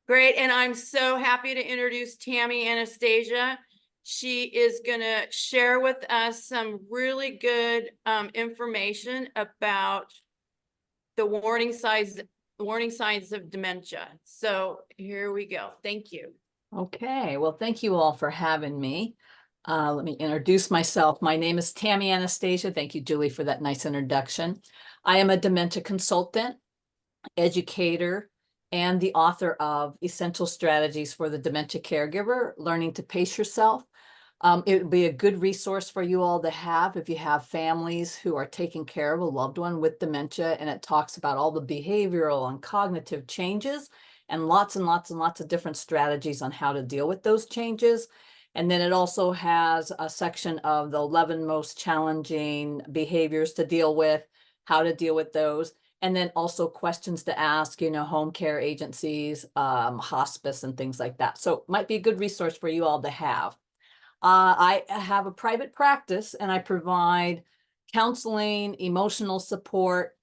Great, and I'm so happy to introduce Tami Anastasia. She is going to share with us some really good information about the warning signs of dementia. So here we go. Thank you. Okay, well, thank you all for having me. Let me introduce myself. My name is Tami Anastasia. Thank you, Julie, for that nice introduction. I am a dementia consultant, educator, and the author of Essential Strategies for the Dementia Caregiver, Learning to Pace Yourself. It would be a good resource for you all to have if you have families who are taking care of a loved one with dementia, and it talks about all the behavioral and cognitive changes and lots and lots and lots of different strategies on how to deal with those changes. And then it also has a section of the 11 most challenging behaviors to deal with, how to deal with those, and then also questions to ask, home care agencies, hospice and things like that. So it might be a good resource for you all to have. I have a private practice and I provide counseling, emotional support,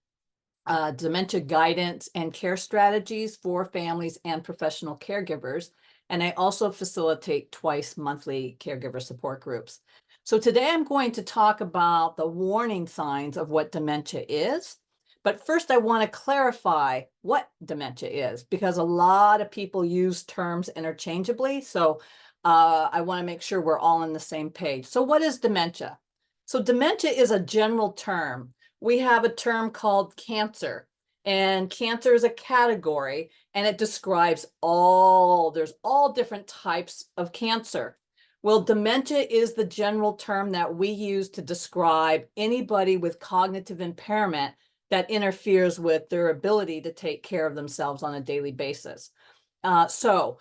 dementia guidance, and care strategies for families and professional caregivers. And I also facilitate twice monthly caregiver support groups. So today I'm going to talk about the warning signs of what dementia is. But first, I want to clarify what dementia is, because a lot of people use terms interchangeably. So I want to make sure we're all on the same page. So what is dementia? So dementia is a general term. We have a term called cancer, and cancer is a category, and it describes there's all different types of cancer. Well, dementia is the general term that we use to describe anybody with cognitive impairment that interferes with their ability to take care of themselves on a daily basis. So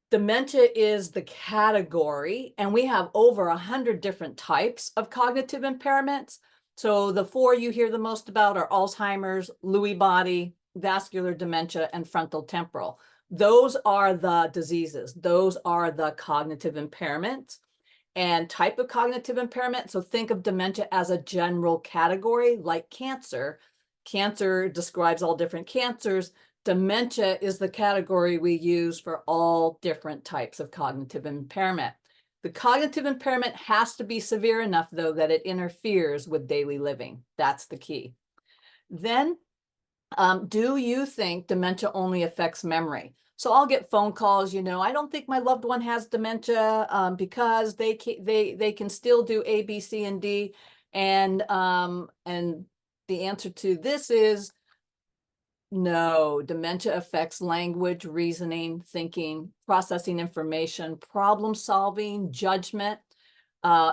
dementia is the category, and we have over 100 different types of cognitive impairments. So the four you hear the most about are Alzheimer's, Lewy body, vascular dementia, and frontal temporal. Those are the diseases. Those are the cognitive impairments and type of cognitive impairment. So think of dementia as a general category, like cancer. Cancer describes all different cancers. Dementia is the category we use for all different types of cognitive impairment. The cognitive impairment has to be severe enough, though, that it interferes with daily living. That's the key. Then, do you think dementia only affects memory? So I'll get phone calls, I don't think my loved one has dementia because they can still do A, B, C, and D. And the answer to this is no. Dementia affects language, reasoning, thinking, processing information, problem solving, judgment.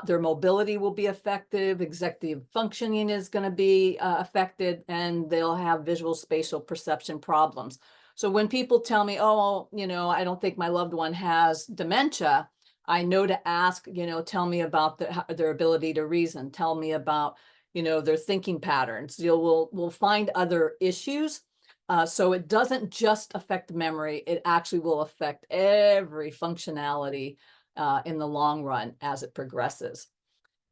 Their mobility will be affected, executive functioning is going to be affected, and they'll have visual spatial perception problems. So when people tell me, oh, I don't think my loved one has dementia, I know to ask, tell me about their ability to reason, tell me about, their thinking patterns. We'll find other issues. So it doesn't just affect memory, it actually will affect every functionality in the long run as it progresses.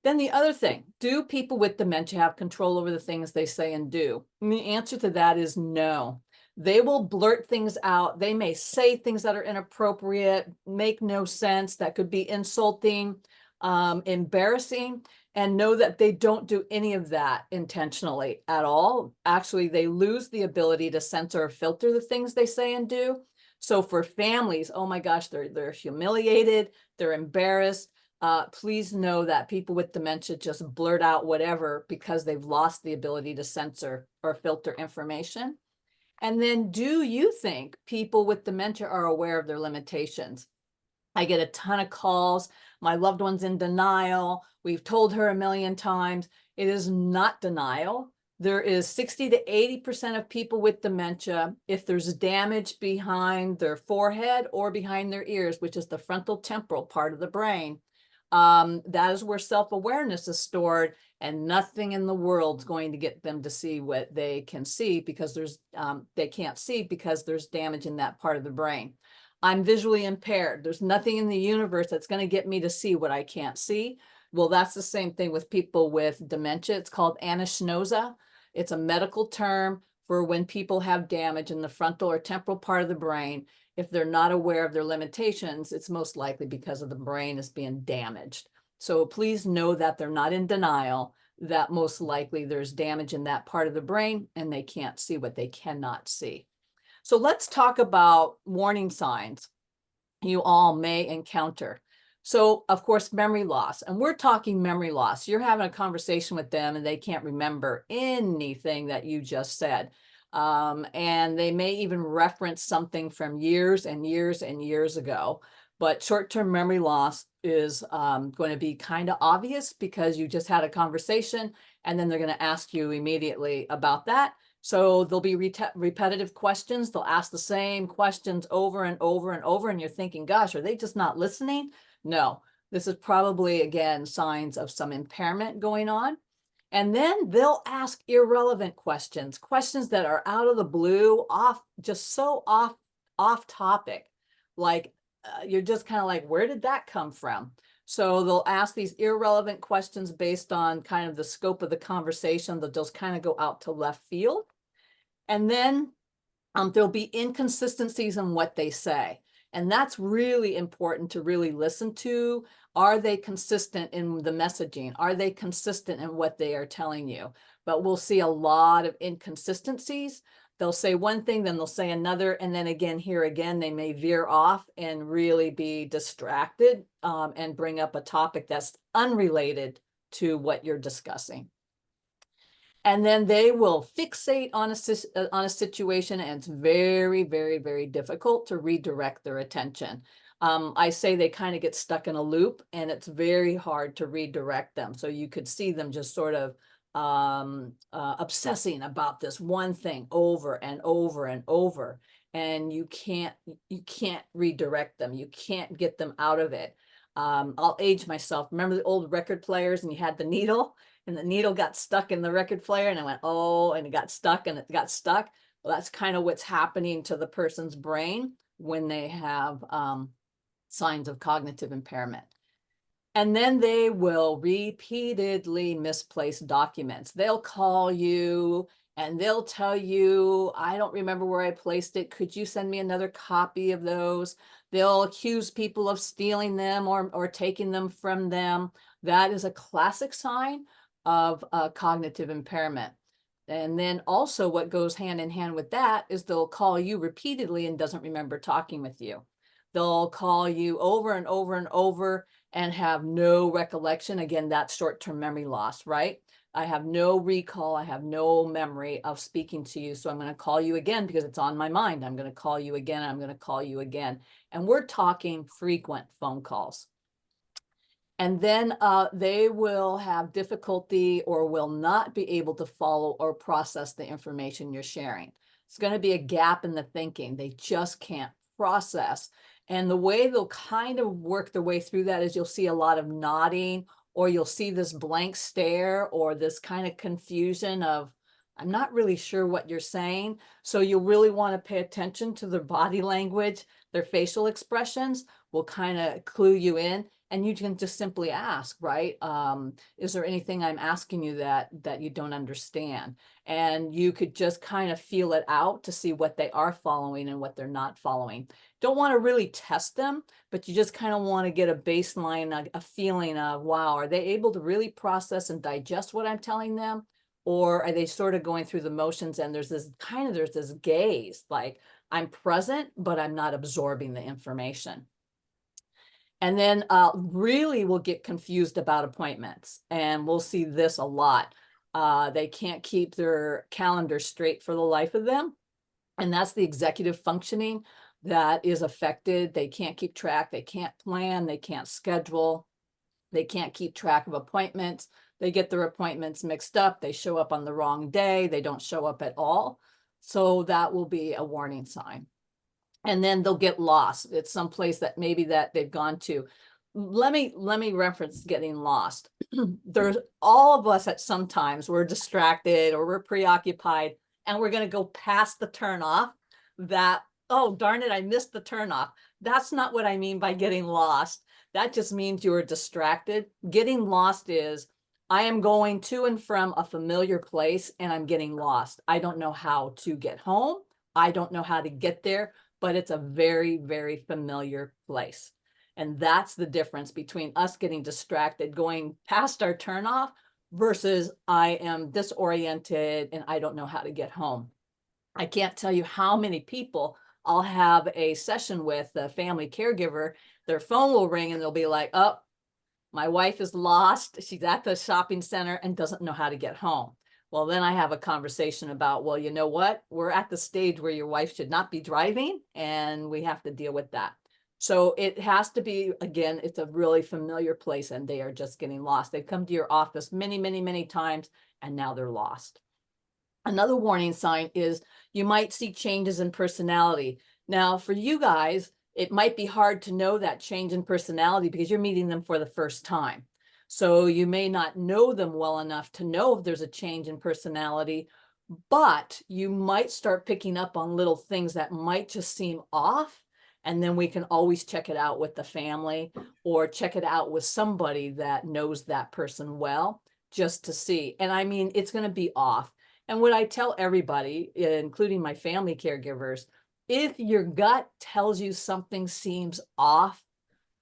Then the other thing, do people with dementia have control over the things they say and do? And the answer to that is no. They will blurt things out. They may say things that are inappropriate, make no sense, that could be insulting, embarrassing, and know that they don't do any of that intentionally at all. Actually, they lose the ability to censor or filter the things they say and do. So for families, oh my gosh, they're humiliated, they're embarrassed. Please know that people with dementia just blurt out whatever because they've lost the ability to censor or filter information. And then, do you think people with dementia are aware of their limitations? I get a ton of calls. My loved one's in denial. We've told her a million times. It is not denial. There is 60 to 80% of people with dementia, if there's damage behind their forehead or behind their ears, which is the frontal temporal part of the brain, that is where self-awareness is stored, and nothing in the world's going to get them to see what they can see because they can't see because there's damage in that part of the brain. I'm visually impaired. There's nothing in the universe that's going to get me to see what I can't see. Well, that's the same thing with people with dementia. It's called anosognosia. It's a medical term for when people have damage in the frontal or temporal part of the brain. If they're not aware of their limitations, it's most likely because of the brain is being damaged. So please know that they're not in denial, that most likely there's damage in that part of the brain and they can't see what they cannot see. So let's talk about warning signs you all may encounter. So of course, memory loss, and we're talking memory loss. You're having a conversation with them and they can't remember anything that you just said. And they may even reference something from years and years and years ago. But short-term memory loss is going to be kind of obvious because you just had a conversation and then they're going to ask you immediately about that. So there'll be repetitive questions. They'll ask the same questions over and over and over. And you're thinking, gosh, are they just not listening? No, this is probably, again, signs of some impairment going on. And then they'll ask irrelevant questions, questions that are out of the blue, just so off topic. Like you're just kind of like, where did that come from? So they'll ask these irrelevant questions based on kind of the scope of the conversation. They'll just kind of go out to left field. And then there'll be inconsistencies in what they say. And that's really important to really listen to. Are they consistent in the messaging? Are they consistent in what they are telling you? But we'll see a lot of inconsistencies. They'll say one thing, then they'll say another. And then again, here again, they may veer off and really be distracted and bring up a topic that's unrelated to what you're discussing. And then they will fixate on a situation, and it's very, very, very difficult to redirect their attention. I say they kind of get stuck in a loop, and it's very hard to redirect them. So you could see them just sort of obsessing about this one thing over and over and over, and you can't redirect them. You can't get them out of it. I'll age myself. Remember the old record players, and you had the needle? And the needle got stuck in the record player and I went, oh, and it got stuck and it got stuck. Well, that's kind of what's happening to the person's brain when they have signs of cognitive impairment. And then they will repeatedly misplace documents. They'll call you and they'll tell you, I don't remember where I placed it. Could you send me another copy of those? They'll accuse people of stealing them or taking them from them. That is a classic sign of cognitive impairment. And then also what goes hand in hand with that is they'll call you repeatedly and doesn't remember talking with you. They'll call you over and over and over and have no recollection. Again, that's short-term memory loss, right? I have no recall. I have no memory of speaking to you. So I'm going to call you again because it's on my mind. I'm going to call you again. I'm going to call you again. And we're talking frequent phone calls. And then they will have difficulty or will not be able to follow or process the information you're sharing. It's going to be a gap in the thinking. They just can't process. And the way they'll kind of work their way through that is you'll see a lot of nodding, or you'll see this blank stare or this kind of confusion of, I'm not really sure what you're saying. So you'll really want to pay attention to their body language. Their facial expressions will kind of clue you in. And you can just simply ask, right? Is there anything I'm asking you that you don't understand? And you could just kind of feel it out to see what they are following and what they're not following. Don't want to really test them, but you just kind of want to get a baseline, a feeling of, wow, are they able to really process and digest what I'm telling them? Or are they sort of going through the motions and there's this gaze, like I'm present, but I'm not absorbing the information. And then really will get confused about appointments. And we'll see this a lot. They can't keep their calendar straight for the life of them. And that's the executive functioning that is affected. They can't keep track. They can't plan. They can't schedule. They can't keep track of appointments. They get their appointments mixed up. They show up on the wrong day. They don't show up at all. So that will be a warning sign. And then they'll get lost. It's someplace that maybe that they've gone to. Let me reference getting lost. There's all of us at sometimes we're distracted or we're preoccupied and we're going to go past the turnoff that, oh, darn it, I missed the turnoff. That's not what I mean by getting lost. That just means you were distracted. Getting lost is I am going to and from a familiar place and I'm getting lost. I don't know how to get home. I don't know how to get there, but it's a very, very familiar place. And that's the difference between us getting distracted, going past our turnoff versus I am disoriented and I don't know how to get home. I can't tell you how many people I'll have a session with, a family caregiver, their phone will ring and they'll be like, oh, my wife is lost. She's at the shopping center and doesn't know how to get home. Well, then I have a conversation about, well, you know what? We're at the stage where your wife should not be driving and we have to deal with that. So it has to be, again, it's a really familiar place and they are just getting lost. They've come to your office many, many, many times and now they're lost. Another warning sign is you might see changes in personality. Now, for you guys, it might be hard to know that change in personality because you're meeting them for the first time. So you may not know them well enough to know if there's a change in personality, but you might start picking up on little things that might just seem off. And then we can always check it out with the family or check it out with somebody that knows that person well, just to see. And I mean, it's going to be off. And what I tell everybody, including my family caregivers, if your gut tells you something seems off,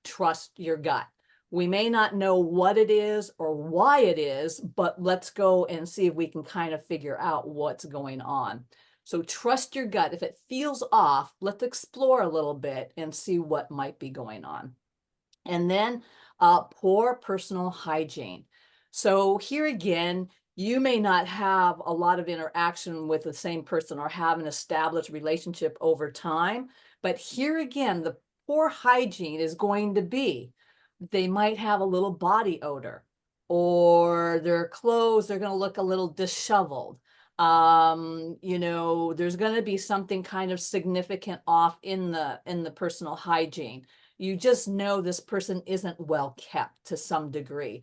trust your gut. We may not know what it is or why it is, but let's go and see if we can kind of figure out what's going on. So trust your gut. If it feels off, let's explore a little bit and see what might be going on. And then poor personal hygiene. So here again, you may not have a lot of interaction with the same person or have an established relationship over time. But here again, the poor hygiene is going to be, they might have a little body odor or their clothes, they're going to look a little disheveled. You know, there's going to be something kind of significant off in the personal hygiene. You just know this person isn't well kept to some degree.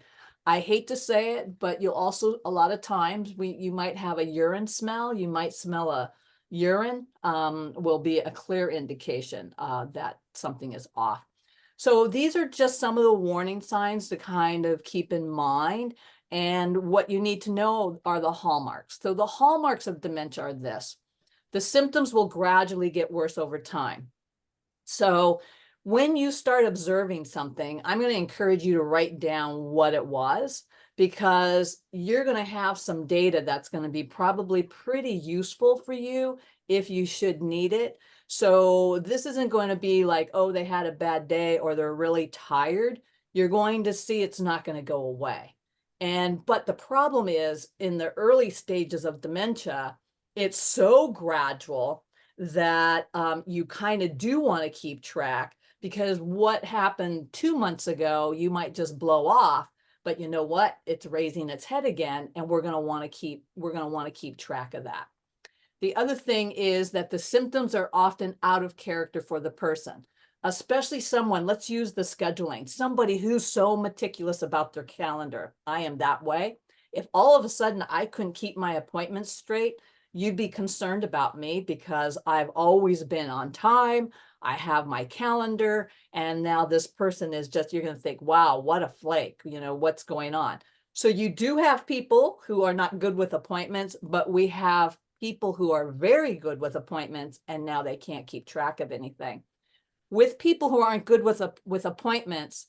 I hate to say it, but you'll also, a lot of times, you might have a urine smell. You might smell a urine, will be a clear indication that something is off. So these are just some of the warning signs to kind of keep in mind. And what you need to know are the hallmarks. So the hallmarks of dementia are this. The symptoms will gradually get worse over time. So when you start observing something, I'm going to encourage you to write down what it was, because you're going to have some data that's going to be probably pretty useful for you if you should need it. So this isn't going to be like, oh, they had a bad day or they're really tired. You're going to see it's not going to go away. But the problem is in the early stages of dementia, it's so gradual that you kind of do want to keep track, because what happened 2 months ago, you might just blow off, but you know what? It's raising its head again, and we're going to want to keep track of that. The other thing is that the symptoms are often out of character for the person, especially someone, let's use the scheduling, somebody who's so meticulous about their calendar. I am that way. If all of a sudden I couldn't keep my appointments straight, you'd be concerned about me because I've always been on time. I have my calendar, and now this person is just, you're going to think, wow, what a flake, you know, what's going on? So you do have people who are not good with appointments, but we have people who are very good with appointments, and now they can't keep track of anything. With people who aren't good with appointments,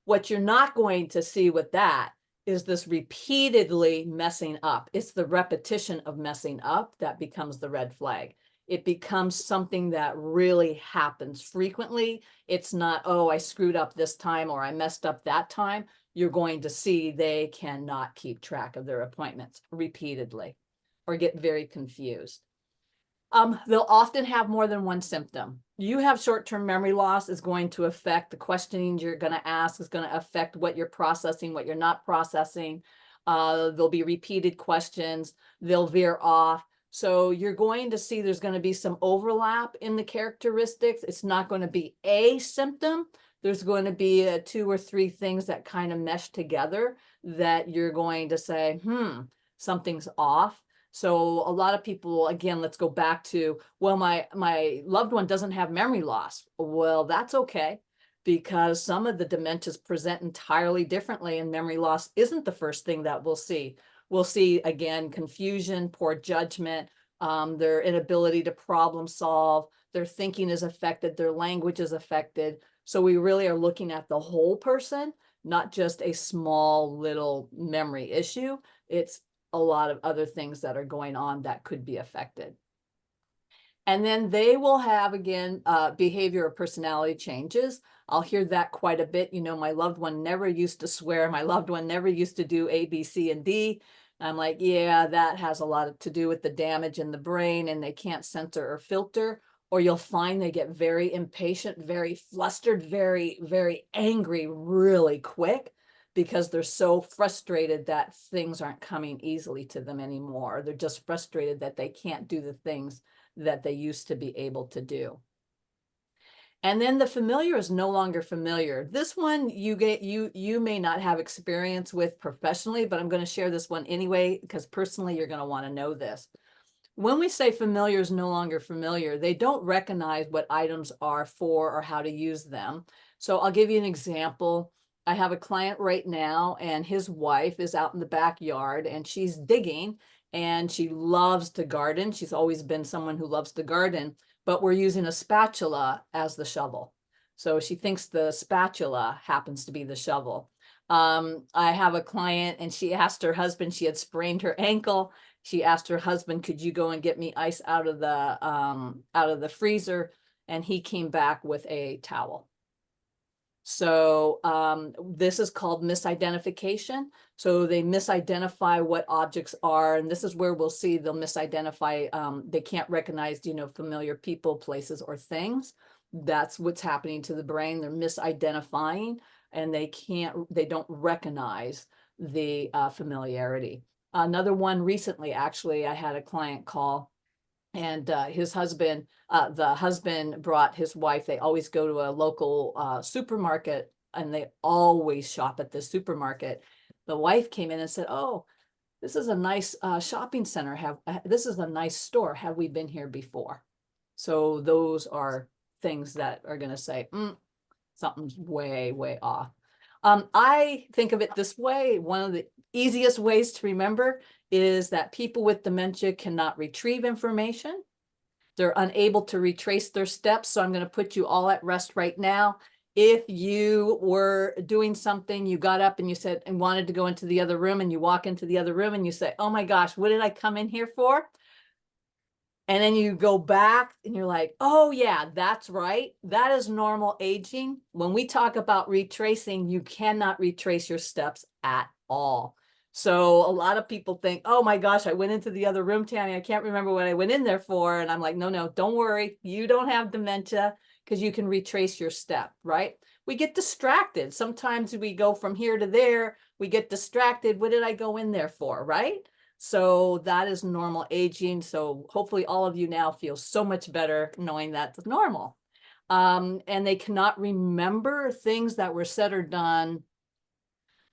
what you're not going to see with that is this repeatedly messing up. It's the repetition of messing up that becomes the red flag. It becomes something that really happens frequently. It's not, oh, I screwed up this time or I messed up that time. You're going to see they cannot keep track of their appointments repeatedly or get very confused. They'll often have more than one symptom. You have short-term memory loss is going to affect the questioning you're going to ask, is going to affect what you're processing, what you're not processing. There'll be repeated questions. They'll veer off. So you're going to see there's going to be some overlap in the characteristics. It's not going to be a symptom. There's going to be 2 or 3 things that kind of mesh together that you're going to say, something's off. So a lot of people, again, let's go back to, well, my loved one doesn't have memory loss. Well, that's okay. because some of the dementias present entirely differently, and memory loss isn't the first thing that we'll see. We'll see, again, confusion, poor judgment, their inability to problem solve, their thinking is affected, their language is affected. So we really are looking at the whole person, not just a small little memory issue. It's a lot of other things that are going on that could be affected. And then they will have, again, behavior or personality changes. I'll hear that quite a bit. You know, my loved one never used to swear. My loved one never used to do A, B, C, and D. I'm like, yeah, that has a lot to do with the damage in the brain, and they can't censor or filter. Or you'll find they get very impatient, very flustered, very, very angry really quick, because they're so frustrated that things aren't coming easily to them anymore. They're just frustrated that they can't do the things that they used to be able to do. And then the familiar is no longer familiar. This one you may not have experience with professionally, but I'm going to share this one anyway, because personally you're going to want to know this. When we say familiar is no longer familiar, they don't recognize what items are for or how to use them. So I'll give you an example. I have a client right now, and his wife is out in the backyard and she's digging, and she loves to garden. She's always been someone who loves to garden, but we're using a spatula as the shovel. So she thinks the spatula happens to be the shovel. I have a client, and she asked her husband, she had sprained her ankle. She asked her husband, could you go and get me ice out of the freezer? And he came back with a towel. So this is called misidentification. So they misidentify what objects are, and this is where we'll see they'll misidentify. They can't recognize, familiar people, places, or things. That's what's happening to the brain. They're misidentifying, and they don't recognize the familiarity. Another one recently, actually, I had a client call, and his husband, the husband brought his wife. They always go to a local supermarket, and they always shop at the supermarket. The wife came in and said, oh, this is a nice shopping center. This is a nice store. Have we been here before? So those are things that are going to say, something's way, way off. I think of it this way. One of the easiest ways to remember is that people with dementia cannot retrieve information. They're unable to retrace their steps. So I'm going to put you all at rest right now. If you were doing something, you got up and you said and wanted to go into the other room, and you walk into the other room and you say, oh my gosh, what did I come in here for? And then you go back and you're like, oh yeah, that's right. That is normal aging. When we talk about retracing, you cannot retrace your steps at all. So a lot of people think, oh my gosh, I went into the other room, Tami. I can't remember what I went in there for. And I'm like, no, don't worry. You don't have dementia, because you can retrace your step, right? We get distracted. Sometimes we go from here to there. We get distracted. What did I go in there for, right? So that is normal aging. So hopefully all of you now feel so much better knowing that's normal. And they cannot remember things that were said or done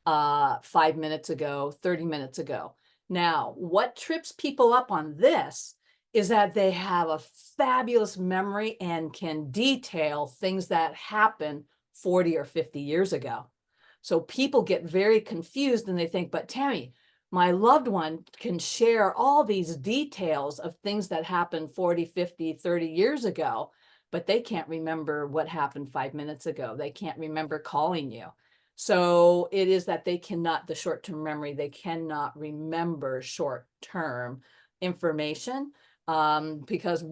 5 minutes ago, 30 minutes ago. Now, what trips people up on this is that they have a fabulous memory and can detail things that happened 40 or 50 years ago. So people get very confused, and they think, but Tami, my loved one can share all these details of things that happened 40, 50, 30 years ago, but they can't remember what happened 5 minutes ago. They can't remember calling you. So it is that they cannot, the short-term memory, they cannot remember short-term information, because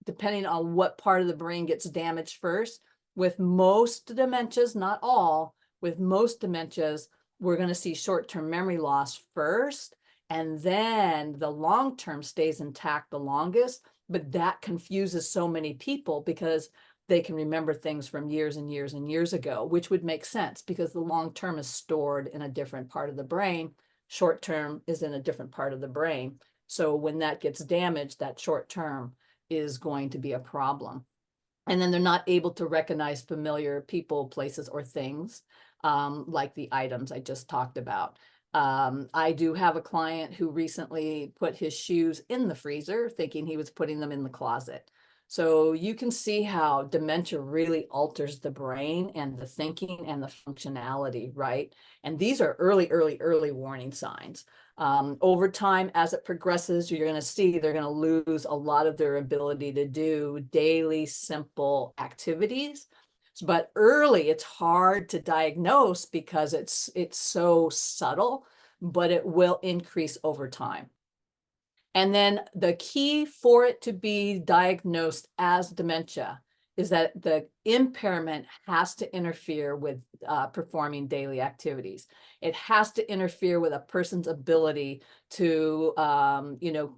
depending on what part of the brain gets damaged first, with most dementias, not all, with most dementias, we're going to see short-term memory loss first, and then the long-term stays intact the longest. But that confuses so many people, because they can remember things from years and years and years ago, which would make sense because the long-term is stored in a different part of the brain. Short-term is in a different part of the brain. So when that gets damaged, that short-term is going to be a problem. And then they're not able to recognize familiar people, places, or things, like the items I just talked about. I do have a client who recently put his shoes in the freezer, thinking he was putting them in the closet. So you can see how dementia really alters the brain and the thinking and the functionality, right? And these are early warning signs. Over time, as it progresses, you're going to see they're going to lose a lot of their ability to do daily simple activities. But early, it's hard to diagnose because it's so subtle, but it will increase over time. And then the key for it to be diagnosed as dementia is that the impairment has to interfere with performing daily activities. It has to interfere with a person's ability to,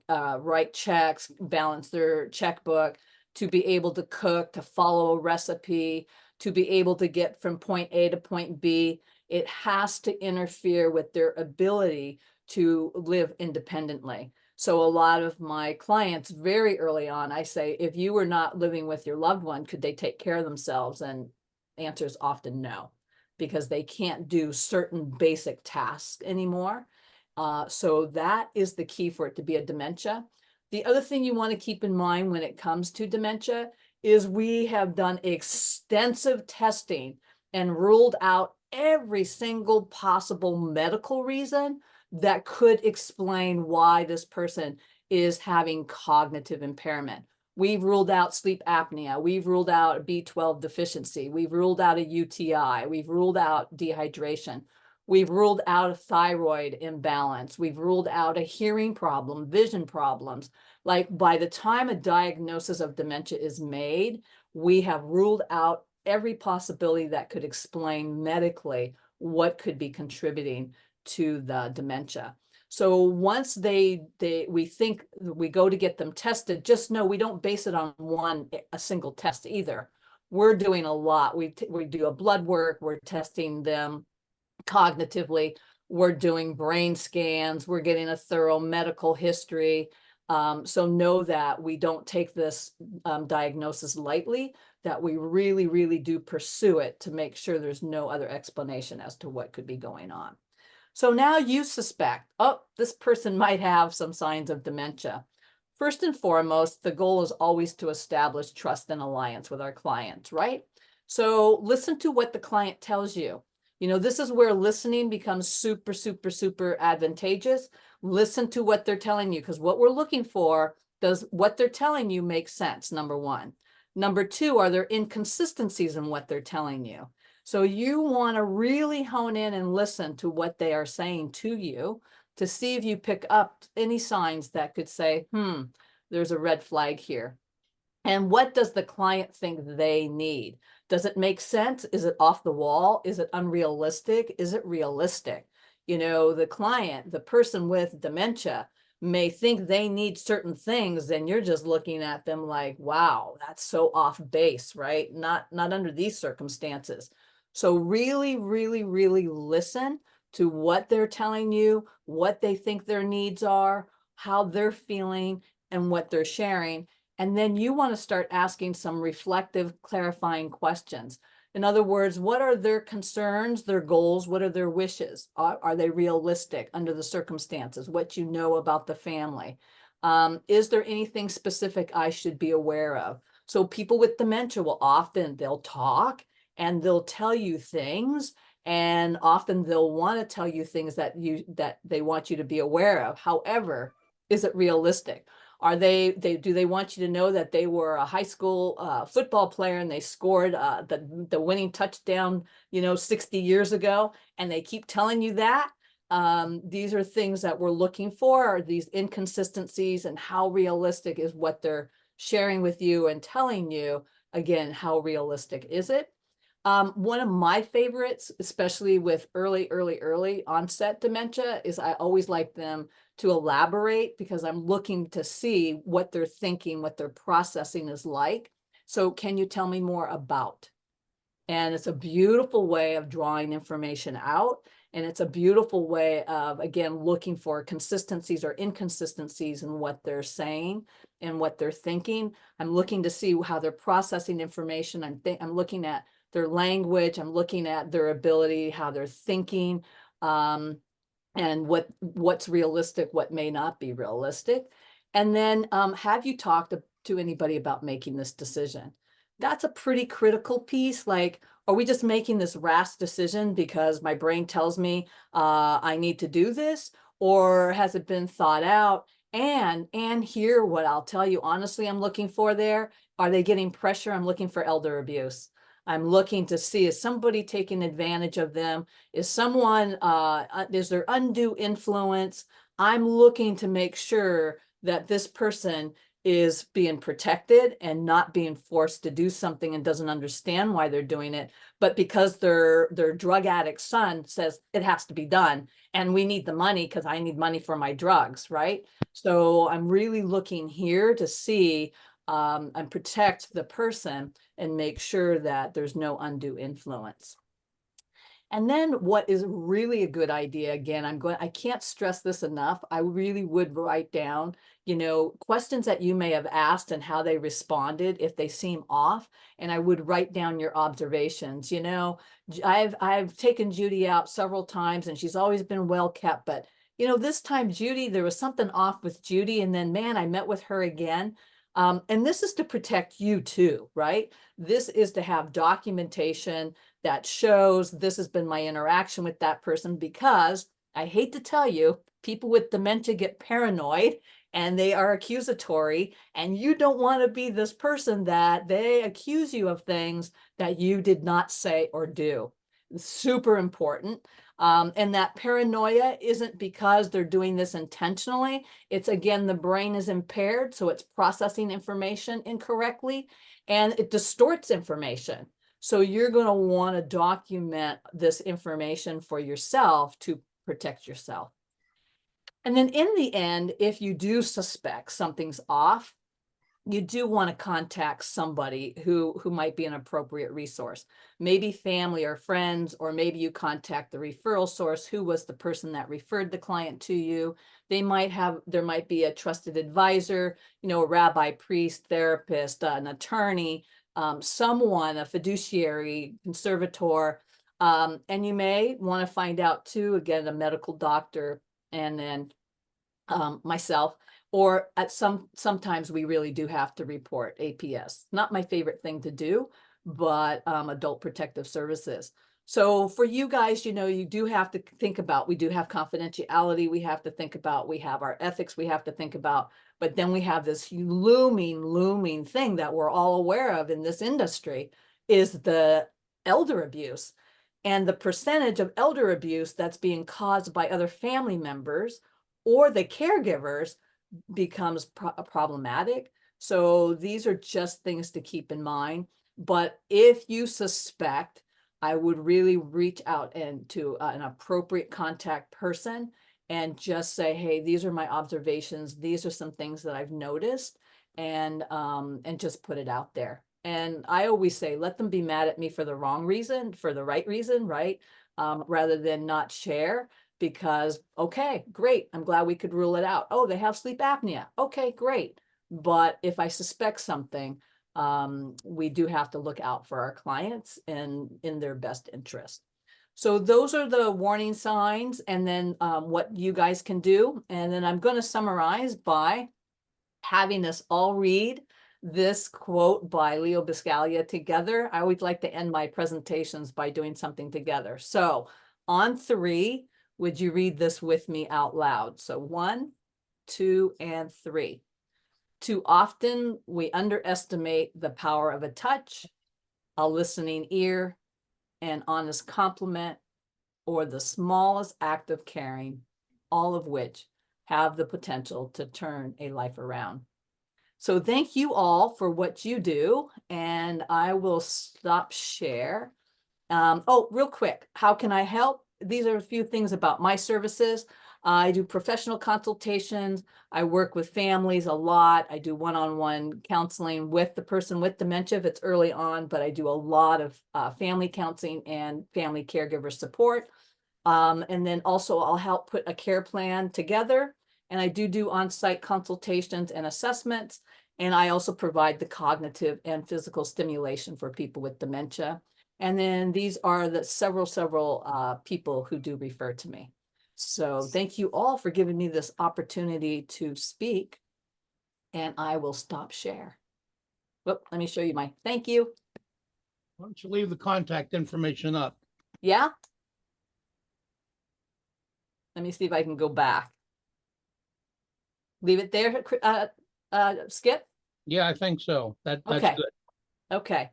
write checks, balance their checkbook, to be able to cook, to follow a recipe, to be able to get from point A to point B. It has to interfere with their ability to live independently. So a lot of my clients very early on, I say, if you were not living with your loved one, could they take care of themselves? And the answer is often no, because they can't do certain basic tasks anymore. So that is the key for it to be a dementia. The other thing you want to keep in mind when it comes to dementia is we have done extensive testing and ruled out every single possible medical reason that could explain why this person is having cognitive impairment. We've ruled out sleep apnea. We've ruled out B12 deficiency. We've ruled out a UTI. We've ruled out dehydration. We've ruled out a thyroid imbalance. We've ruled out a hearing problem, vision problems. Like by the time a diagnosis of dementia is made, we have ruled out every possibility that could explain medically what could be contributing to the dementia. So once we think we go to get them tested, just know we don't base it on a single test either. We're doing a lot. We do a blood work. We're testing them cognitively. We're doing brain scans. We're getting a thorough medical history. So know that we don't take this diagnosis lightly, that we really, really do pursue it to make sure there's no other explanation as to what could be going on. So now you suspect, oh, this person might have some signs of dementia. First and foremost, the goal is always to establish trust and alliance with our clients, right? So listen to what the client tells you. You know, this is where listening becomes super, super, super advantageous. Listen to what they're telling you, because what we're looking for, does what they're telling you make sense, number one. Number two, are there inconsistencies in what they're telling you? So you want to really hone in and listen to what they are saying to you to see if you pick up any signs that could say, there's a red flag here. And what does the client think they need? Does it make sense? Is it off the wall? Is it unrealistic? Is it realistic? You know, the client, the person with dementia, may think they need certain things, and you're just looking at them like, wow, that's so off base, right? Not under these circumstances. So really, really, really listen to what they're telling you, what they think their needs are, how they're feeling, and what they're sharing. And then you want to start asking some reflective, clarifying questions. In other words, what are their concerns, their goals? What are their wishes? Are they realistic under the circumstances? What you know about the family? Is there anything specific I should be aware of? So people with dementia will often, they'll talk and they'll tell you things, and often they'll want to tell you things that they want you to be aware of. However, is it realistic? Are do they want you to know that they were a high school football player and they scored the winning touchdown, 60 years ago, and they keep telling you that? These are things that we're looking for, are these inconsistencies, and how realistic is what they're sharing with you and telling you. Again, how realistic is it? One of my favorites, especially with early onset dementia, is I always like them to elaborate, because I'm looking to see what they're thinking, what their processing is like. So can you tell me more about? And it's a beautiful way of drawing information out. And it's a beautiful way of, again, looking for consistencies or inconsistencies in what they're saying and what they're thinking. I'm looking to see how they're processing information. I'm looking at their language. I'm looking at their ability, how they're thinking, and what's realistic, what may not be realistic. And then have you talked to anybody about making this decision. That's a pretty critical piece. Like, are we just making this rash decision because my brain tells me I need to do this? Or has it been thought out? And here, what I'll tell you, honestly, I'm looking for there, are they getting pressure? I'm looking for elder abuse. I'm looking to see, is somebody taking advantage of them? Is someone, is there undue influence? I'm looking to make sure that this person is being protected and not being forced to do something and doesn't understand why they're doing it, but because their drug addict son says it has to be done and we need the money because I need money for my drugs, right? So I'm really looking here to see and protect the person and make sure that there's no undue influence. And then what is really a good idea, again, I can't stress this enough. I really would write down, questions that you may have asked and how they responded if they seem off. And I would write down your observations. I've taken Judy out several times and she's always been well kept, but this time Judy, there was something off with Judy. And then man, I met with her again. And this is to protect you too, right? This is to have documentation that shows this has been my interaction with that person, because I hate to tell you, people with dementia get paranoid and they are accusatory, and you don't want to be this person that they accuse you of things that you did not say or do. It's super important. And that paranoia isn't because they're doing this intentionally. It's, again, the brain is impaired, so it's processing information incorrectly and it distorts information. So you're going to want to document this information for yourself to protect yourself. And then in the end, if you do suspect something's off, you do want to contact somebody who might be an appropriate resource, maybe family or friends, or maybe you contact the referral source, who was the person that referred the client to you. There might be a trusted advisor, a rabbi, priest, therapist, an attorney, someone, a fiduciary, conservator. And you may want to find out too, again, a medical doctor, and then myself, or sometimes we really do have to report APS. Not my favorite thing to do, but Adult Protective Services. So for you guys, you do have to think about, we do have confidentiality, we have to think about, we have our ethics, we have to think about, but then we have this looming thing that we're all aware of in this industry, is the elder abuse. And the percentage of elder abuse that's being caused by other family members or the caregivers becomes problematic. So these are just things to keep in mind. But if you suspect, I would really reach out to an appropriate contact person and just say, hey, these are my observations. These are some things that I've noticed, and just put it out there. And I always say, let them be mad at me for the wrong reason, for the right reason, right? Rather than not share. Because, okay, great, I'm glad we could rule it out. Oh, they have sleep apnea. Okay, great. But if I suspect something, we do have to look out for our clients and in their best interest. So those are the warning signs, and then what you guys can do. And then I'm going to summarize by having us all read this quote by Leo Biscaglia together. I always like to end my presentations by doing something together. So on 3, would you read this with me out loud? So 1, 2, and 3. Too often we underestimate the power of a touch, a listening ear, an honest compliment, or the smallest act of caring, all of which have the potential to turn a life around. So thank you all for what you do, and I will stop share. Oh, real quick, how can I help? These are a few things about my services. I do professional consultations. I work with families a lot. I do one-on-one counseling with the person with dementia if it's early on, but I do a lot of family counseling and family caregiver support. And then also I'll help put a care plan together. And I do on-site consultations and assessments. And I also provide the cognitive and physical stimulation for people with dementia. And then these are the several people who do refer to me. So thank you all for giving me this opportunity to speak. And I will stop share. Whoop, let me show you thank you. Why don't you leave the contact information up? Yeah. Let me see if I can go back. Leave it there, Skip? Yeah, I think so. That's Okay. good. Okay.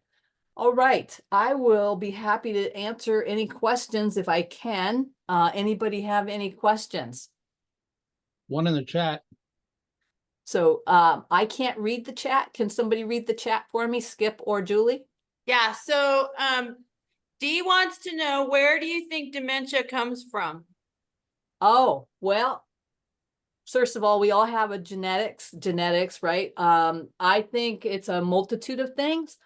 All right. I will be happy to answer any questions if I can. Anybody have any questions? One in the chat. So I can't read the chat. Can somebody read the chat for me, Skip or Julie? Yeah, so Dee wants to know, where do you think dementia comes from? Oh, well, first of all, we all have a genetics, right? I think it's a multitude of things.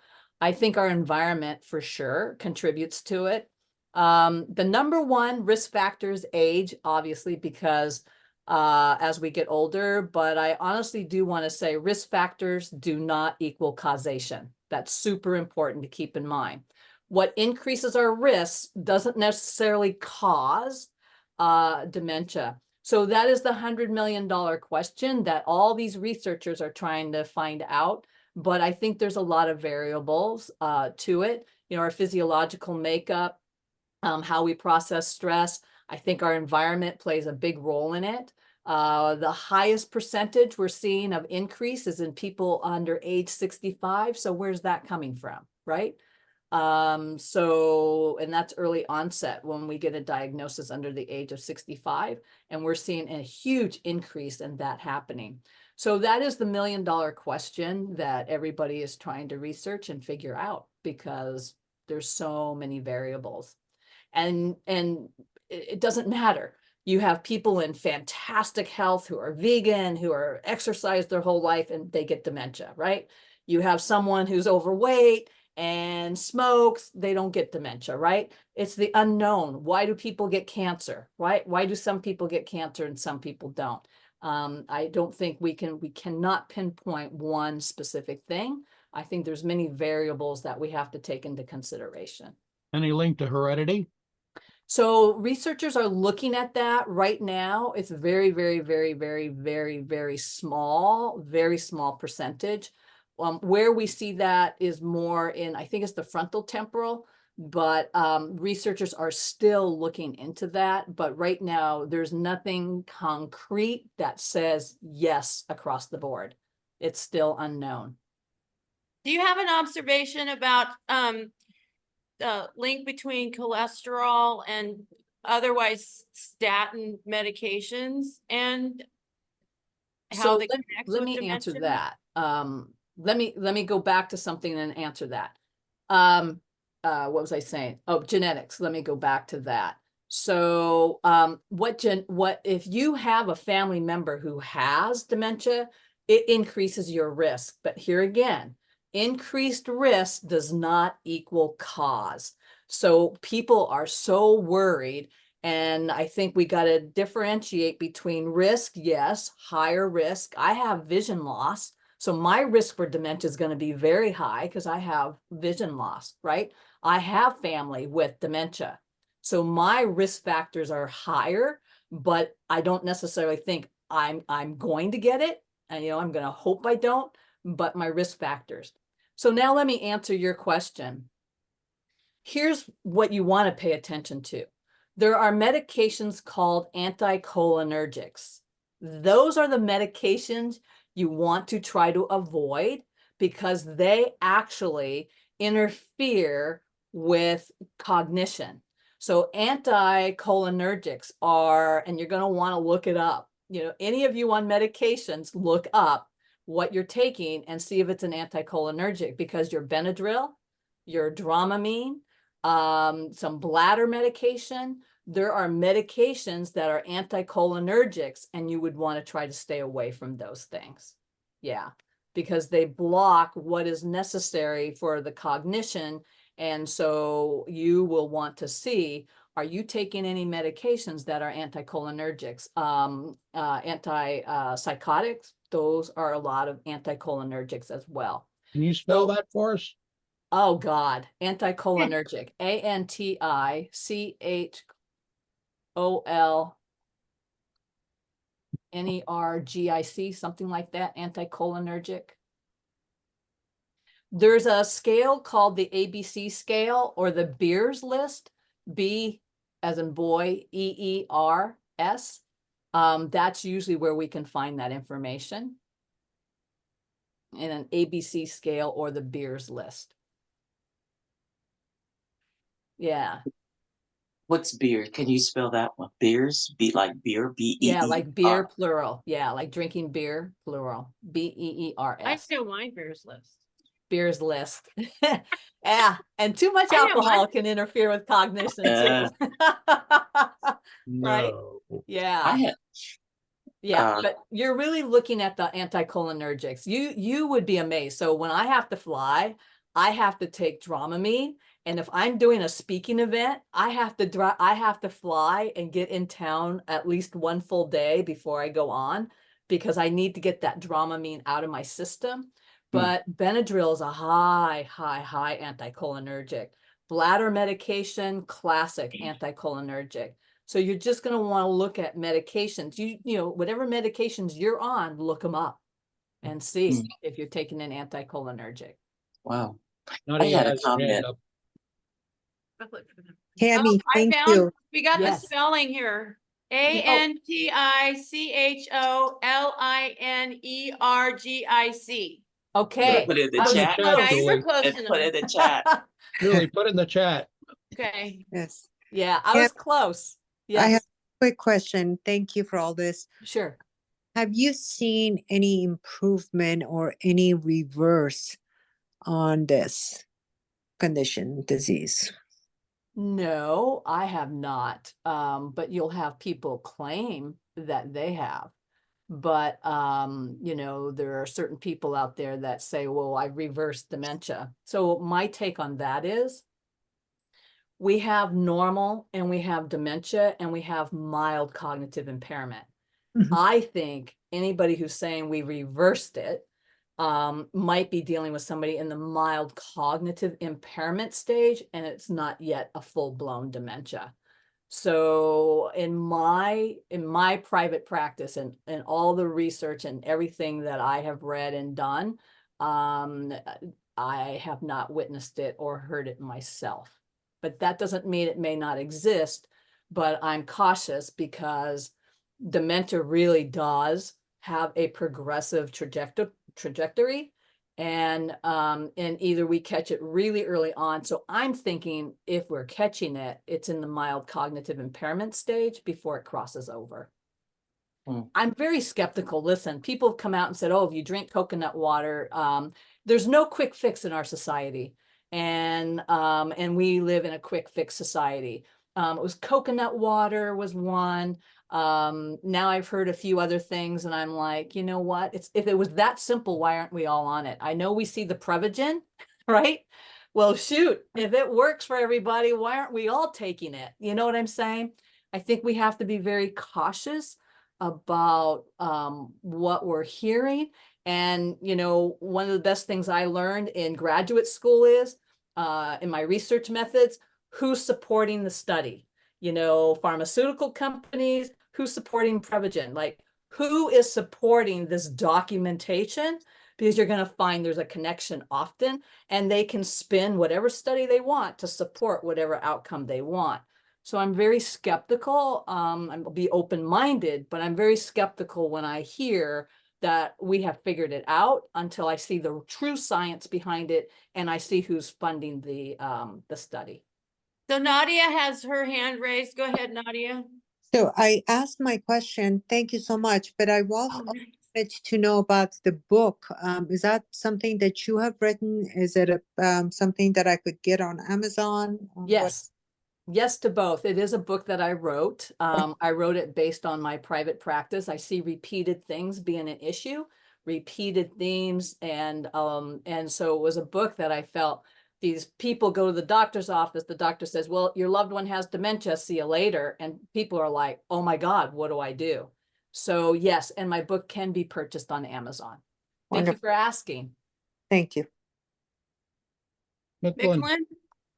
I think our environment for sure contributes to it. The number one risk factor is age, obviously, because as we get older, but I honestly do want to say risk factors do not equal causation. That's super important to keep in mind. What increases our risks doesn't necessarily cause dementia. So that is the $100 million question that all these researchers are trying to find out. But I think there's a lot of variables to it. You know, our physiological makeup, how we process stress. I think our environment plays a big role in it. The highest percentage we're seeing of increase is in people under age 65. So where's that coming from, right? And that's early onset when we get a diagnosis under the age of 65, and we're seeing a huge increase in that happening. So that is the $1 million question that everybody is trying to research and figure out, because there's so many variables. And it doesn't matter. You have people in fantastic health who are vegan, who are exercised their whole life, and they get dementia, right? You have someone who's overweight and smokes, they don't get dementia, right? It's the unknown. Why do people get cancer, right? Why do some people get cancer and some people don't? I don't think we cannot pinpoint one specific thing. I think there's many variables that we have to take into consideration. Any link to heredity? So researchers are looking at that right now. It's very, very, very, very, very, very small percentage. Where we see that is more in, I think it's the frontal temporal, but researchers are still looking into that. But right now, there's nothing concrete that says yes across the board. It's still unknown. Do you have an observation about the link between cholesterol and otherwise statin medications and how So they connect let with me answer dementia? that. Let me go back to something and answer that. What was I saying? Oh, genetics. Let me go back to that. So what if you have a family member who has dementia, it increases your risk. But here again, increased risk does not equal cause. So people are so worried. And I think we got to differentiate between risk. Yes, higher risk. I have vision loss. So my risk for dementia is going to be very high because I have vision loss, right? I have family with dementia. So my risk factors are higher, but I don't necessarily think I'm going to get it. And, you know, I'm going to hope I don't, but my risk factors. So now let me answer your question. Here's what you want to pay attention to. There are medications called anticholinergics. Those are the medications you want to try to avoid because they actually interfere with cognition. So anticholinergics are, and you're going to want to look it up. You know, any of you on medications, look up what you're taking and see if it's an anticholinergic, because your Benadryl, your Dramamine, some bladder medication. There are medications that are anticholinergics, and you would want to try to stay away from those things. Yeah, because they block what is necessary for the cognition. And so you will want to see, are you taking any medications that are anticholinergics? Antipsychotics, those are a lot of anticholinergics as well. Can you spell that for us? Oh God, anticholinergic, ANTICHOL, Nergic, something like that, anticholinergic. There's a scale called the ABC scale or the Beers list, B as in boy, EERS. That's usually where we can find that information in an ABC scale or the Beers list. Yeah. What's beer? Can you spell that one? Beers? Be like beer? Yeah, like beer B-E-E-R. plural. Yeah, like drinking beer plural. I BEERS. still wine beers list. Beers list. Yeah, and too much I know, alcohol can interfere with cognition too. Right? No. I Yeah. had Yeah, uh but you're really looking at the anticholinergics. You would be amazed. So when I have to fly, I have to take Dramamine, and if I'm doing a speaking event, I have to fly and get in town at least one full day before I go on because I need to get that Dramamine out of my system. But Benadryl is a high anticholinergic. Bladder medication, classic anticholinergic. So you're just going to want to look at medications. You know, whatever medications you're on, look them up and see if you're taking an anticholinergic. wow. Nadia had a has her hand comment. up. Tammy, I thank found, you. we got the Yes. spelling here. ANTICHOLINERGIC. Okay. Put it in the Put in the chat. chat, Yeah, you were Julie. close And put enough. it in the chat. Julie, put it in the chat. Okay. Yes. Yeah, I Yeah. was close. I have Yes, a quick question. Thank you for all this. sure. Have you seen any improvement or any reverse on this condition, disease? No, I have not. But you'll have people claim that they have. But you know, there are certain people out there that say, well, I reversed dementia. So my take on that is we have normal and we have dementia and we have mild cognitive impairment. I think anybody who's saying we reversed it might be dealing with somebody in the mild cognitive impairment stage, and it's not yet a full-blown dementia. So in my private practice and all the research and everything that I have read and done, I have not witnessed it or heard it myself. But that doesn't mean it may not exist, but I'm cautious because dementia really does have a progressive trajectory, and either we catch it really early on. So I'm thinking if we're catching it, it's in the mild cognitive impairment stage before it crosses over. I'm very skeptical. Listen, people have come out and said, oh, if you drink coconut water, there's no quick fix in our society. And we live in a quick fix society. It was coconut water was one. Now I've heard a few other things and I'm like, you know what? If it was that simple, why aren't we all on it? I know we see the Prevagen, right? Well, shoot, if it works for everybody, why aren't we all taking it? You know what I'm saying? I think we have to be very cautious about what we're hearing. And, you know, one of the best things I learned in graduate school is in my research methods, who's supporting the study? You know, pharmaceutical companies, who's supporting Prevagen? Like, who is supporting this documentation? Because you're going to find there's a connection often, and they can spin whatever study they want to support whatever outcome they want. So I'm very skeptical. I'll be open-minded, but I'm very skeptical when I hear that we have figured it out until I see the true science behind it and I see who's funding the study. So Nadia has her hand raised. Go ahead, Nadia. So I asked my question. Thank you so much. But I also wanted to know about the book. Is that something that you have written? Is it something that I could get on Amazon? Yes. Yes to both. It is a book that I wrote. I wrote it based on my private practice. I see repeated things being an issue, repeated themes, and so it was a book that I felt these people go to the doctor's office. The doctor says, well, your loved one has dementia. See you later. And people are like, oh my God, what do I do? So yes, and my book can be purchased on Amazon. Thank you for asking. Thank you. Micklin?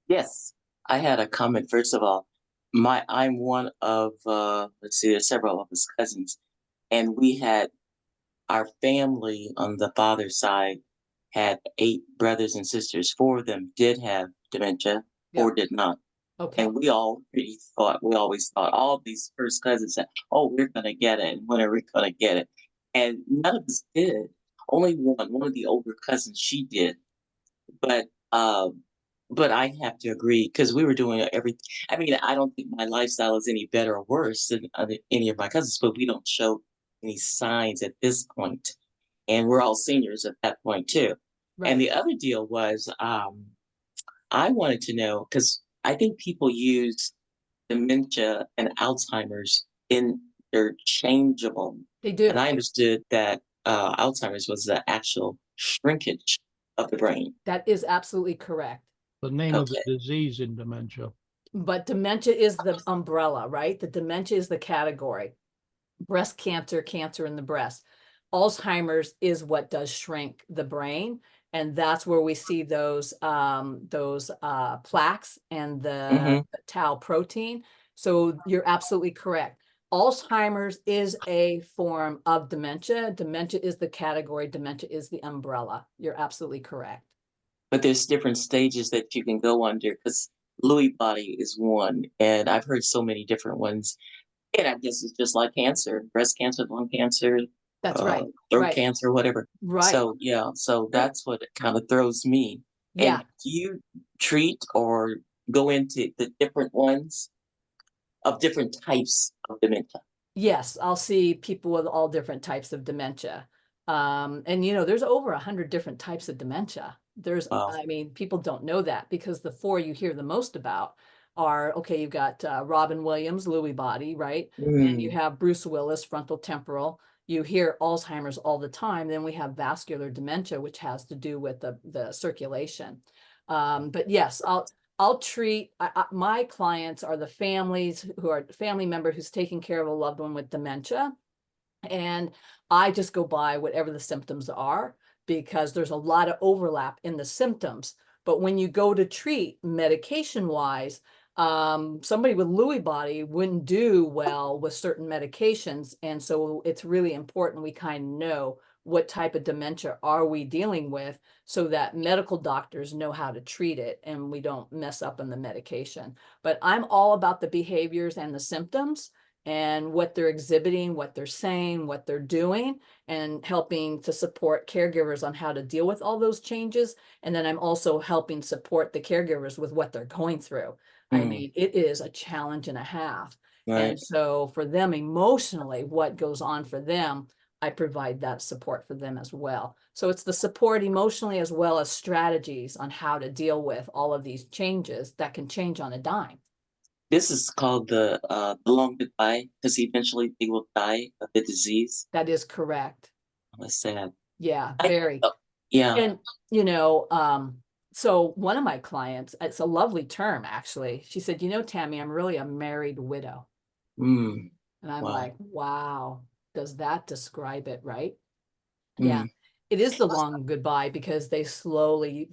Yes, I had a comment. First of all, I'm one of let's see, there's several of his cousins and we had our family on the father's side had 8 brothers and sisters. 4 of them did have dementia, 4 did not. Okay, And we always thought, all these first cousins said, "Oh, we're gonna get it. When are we gonna get it?" And none of us did. Only one of the older cousins, she did. But, but I have to agree because we were doing everything. I mean, I don't think my lifestyle is any better or worse than any of my cousins, but we don't show any signs at this point. And we're all seniors at that point too. And right. the other deal was, I wanted to know because I think people use dementia and Alzheimer's interchangeable. They And do. I understood that Alzheimer's was the actual shrinkage of the brain. That is absolutely correct. The name of the Okay. disease in dementia. But dementia is the umbrella, right? The dementia is the category. Breast cancer, cancer in the breast. Alzheimer's is what does shrink the brain. And that's where we see those plaques and the Hmm. tau protein. So you're absolutely correct. Alzheimer's is a form of dementia. Dementia is the category. Dementia is the umbrella. You're absolutely correct. But there's different stages that you can go under because Lewy body is one, and I've heard so many different ones. And I guess it's just like cancer, breast cancer, lung cancer, That's right. throat Right. cancer, whatever. Right. So yeah, so that's what kind of throws me. And Yeah. do you treat or go into the different ones of different types of dementia? Yes, I'll see people with all different types of dementia. And there's over 100 different types of dementia. Wow. I mean, people don't know that because the 4 you hear the most about are, okay, you've got Robin Williams, Lewy body, right? Then you Mm, have Bruce Willis, frontal temporal. You hear Alzheimer's all the time. Then we have vascular dementia, which has to do with the circulation. But yes, I'll treat my clients are the families who are family member who's taking care of a loved one with dementia. And I just go by whatever the symptoms are because there's a lot of overlap in the symptoms. But when you go to treat medication wise, somebody with Lewy body wouldn't do well with certain medications. And so it's really important we kind of know what type of dementia are we dealing with so that medical doctors know how to treat it and we don't mess up on the medication. But I'm all about the behaviors and the symptoms and what they're exhibiting, what they're saying, what they're doing, and helping to support caregivers on how to deal with all those changes. And then I'm also helping support the caregivers with what they're going through. I mm, mean, it is a challenge and a half. And right. so for them emotionally, what goes on for them, I provide that support for them as well. So it's the support emotionally as well as strategies on how to deal with all of these changes that can change on a dime. This is called the long goodbye because eventually they will die of the disease. That is correct. That's sad. Yeah, I, very. oh, yeah. And, so one of my clients, it's a lovely term, actually. She said, Tammy, I'm really a married widow. Mm, And I'm wow. like, wow, does that describe it, right? Yeah. Mm, It is the long goodbye because they slowly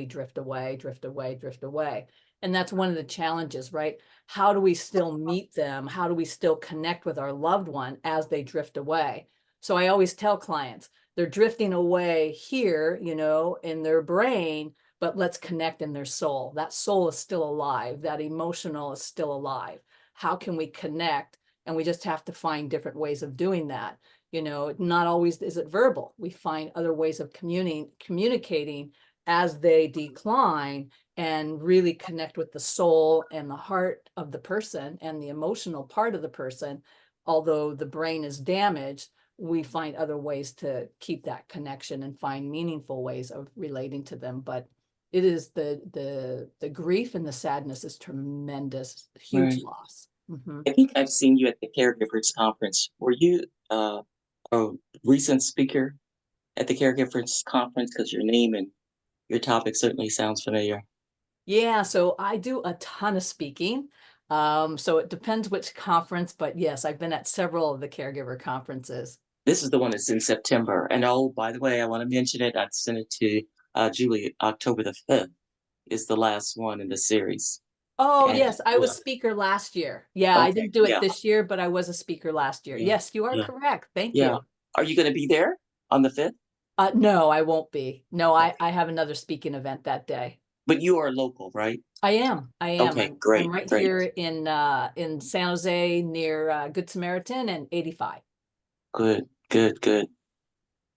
drift away, drift away, drift away. And that's one of the challenges, right? How do we still meet them? How do we still connect with our loved one as they drift away? So I always tell clients, they're drifting away here, in their brain, but let's connect in their soul. That soul is still alive. That emotional is still alive. How can we connect? And we just have to find different ways of doing that. Not always is it verbal. We find other ways of communicating as they decline and really connect with the soul and the heart of the person and the emotional part of the person. Although the brain is damaged, we find other ways to keep that connection and find meaningful ways of relating to them. But it is the grief and the sadness is tremendous, huge right. loss. Mhm. I think I've seen you at the Caregivers Conference. Were you a recent speaker at the Caregivers Conference? Because your name and your topic certainly sounds familiar. Yeah, so I do a ton of speaking. So it depends which conference, but yes, I've been at several of the caregiver conferences. This is the one that's in September. And oh, by the way, I want to mention it. I sent it to Julie. October the 5th is the last one in the series. Oh, And- yes, I was speaker last year. Yeah, I Okay, didn't do it yeah. this year, but I was a speaker last year. Yeah, Yes, you are yeah, correct. Thank Yeah. you. Are you gonna be there on the 5th? No, I won't be. No, I have another speaking event that day. But you are local, right? I am. Okay, I'm great, right great. here in San Jose near Good Samaritan and 85. Good, good, good.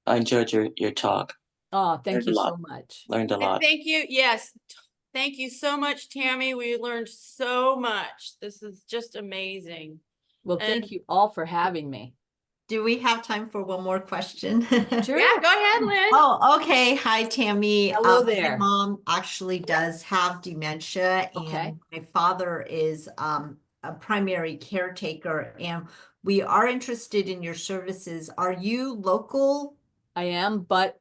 I enjoyed your talk. Oh, thank Learned a you lot. so much. Learned a And lot. thank you. Yes. Thank you so much, Tammy. We learned so much. This is just amazing. Well, And- thank you all for having me. Do we have time for one more question? Sure. Yeah, go ahead, Lynn. Oh, okay. Hi, Tammy. Hello My there. mom actually does have dementia, Okay. and my father is a primary caretaker, and we are interested in your services. Are you local? I am, but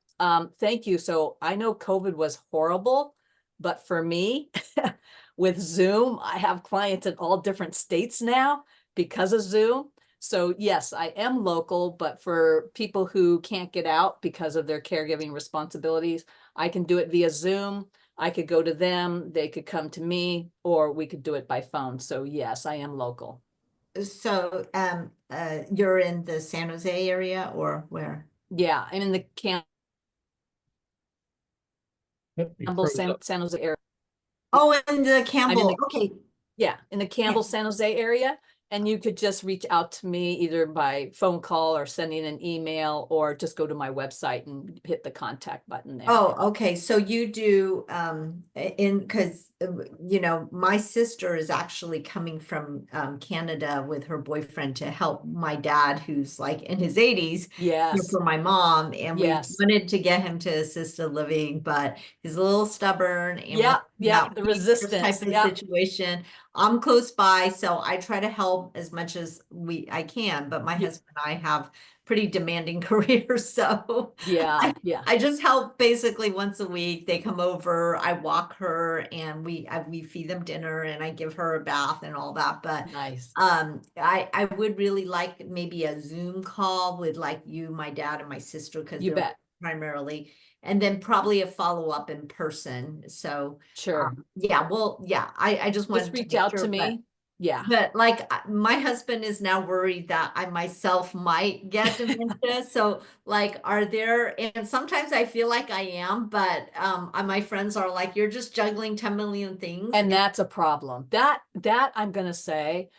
thank you. So I know COVID was horrible, but for me, with Zoom, I have clients in all different states now because of Zoom. So yes, I am local, but for people who can't get out because of their caregiving responsibilities, I can do it via Zoom. I could go to them, they could come to me, or we could do it by phone. So yes, I am local. So, you're in the San Jose area or where? Yeah, I'm in the Yep, you Campbell, froze up. San Jose area. Oh, in the Campbell. the- Okay. Yeah, in the Campbell, San Jose area. And you could just reach out to me either by phone call or sending an email, or just go to my website and hit the contact button there. Oh, okay. So you do because you know, my sister is actually coming from Canada with her boyfriend to help my dad, who's like in his 80s, Yes, for my mom, and we Yes. wanted to get him to assisted living, but he's a little stubborn and Yeah, wants yeah, that the wheelchair resistance, type of yeah. situation. I'm close by, so I try to help as much as I can, but my Ye- husband and I have pretty demanding careers, so yeah, yeah, I just help basically once a week. They come over, I walk her, and we feed them dinner, and I give her a bath and all that. But nice. I would really like maybe a Zoom call with like you, my dad, and my sister, because You they're bet. primarily, and then probably a follow-up in person. So Sure. yeah, well, yeah, I just wanted Just to reach make out sure, to but- me. Yeah. But like my husband is now worried that I myself might get dementia. So like, are there, and sometimes I feel like I am, but my friends are like, you're just juggling 10 million things. And that's a problem. That I'm gonna say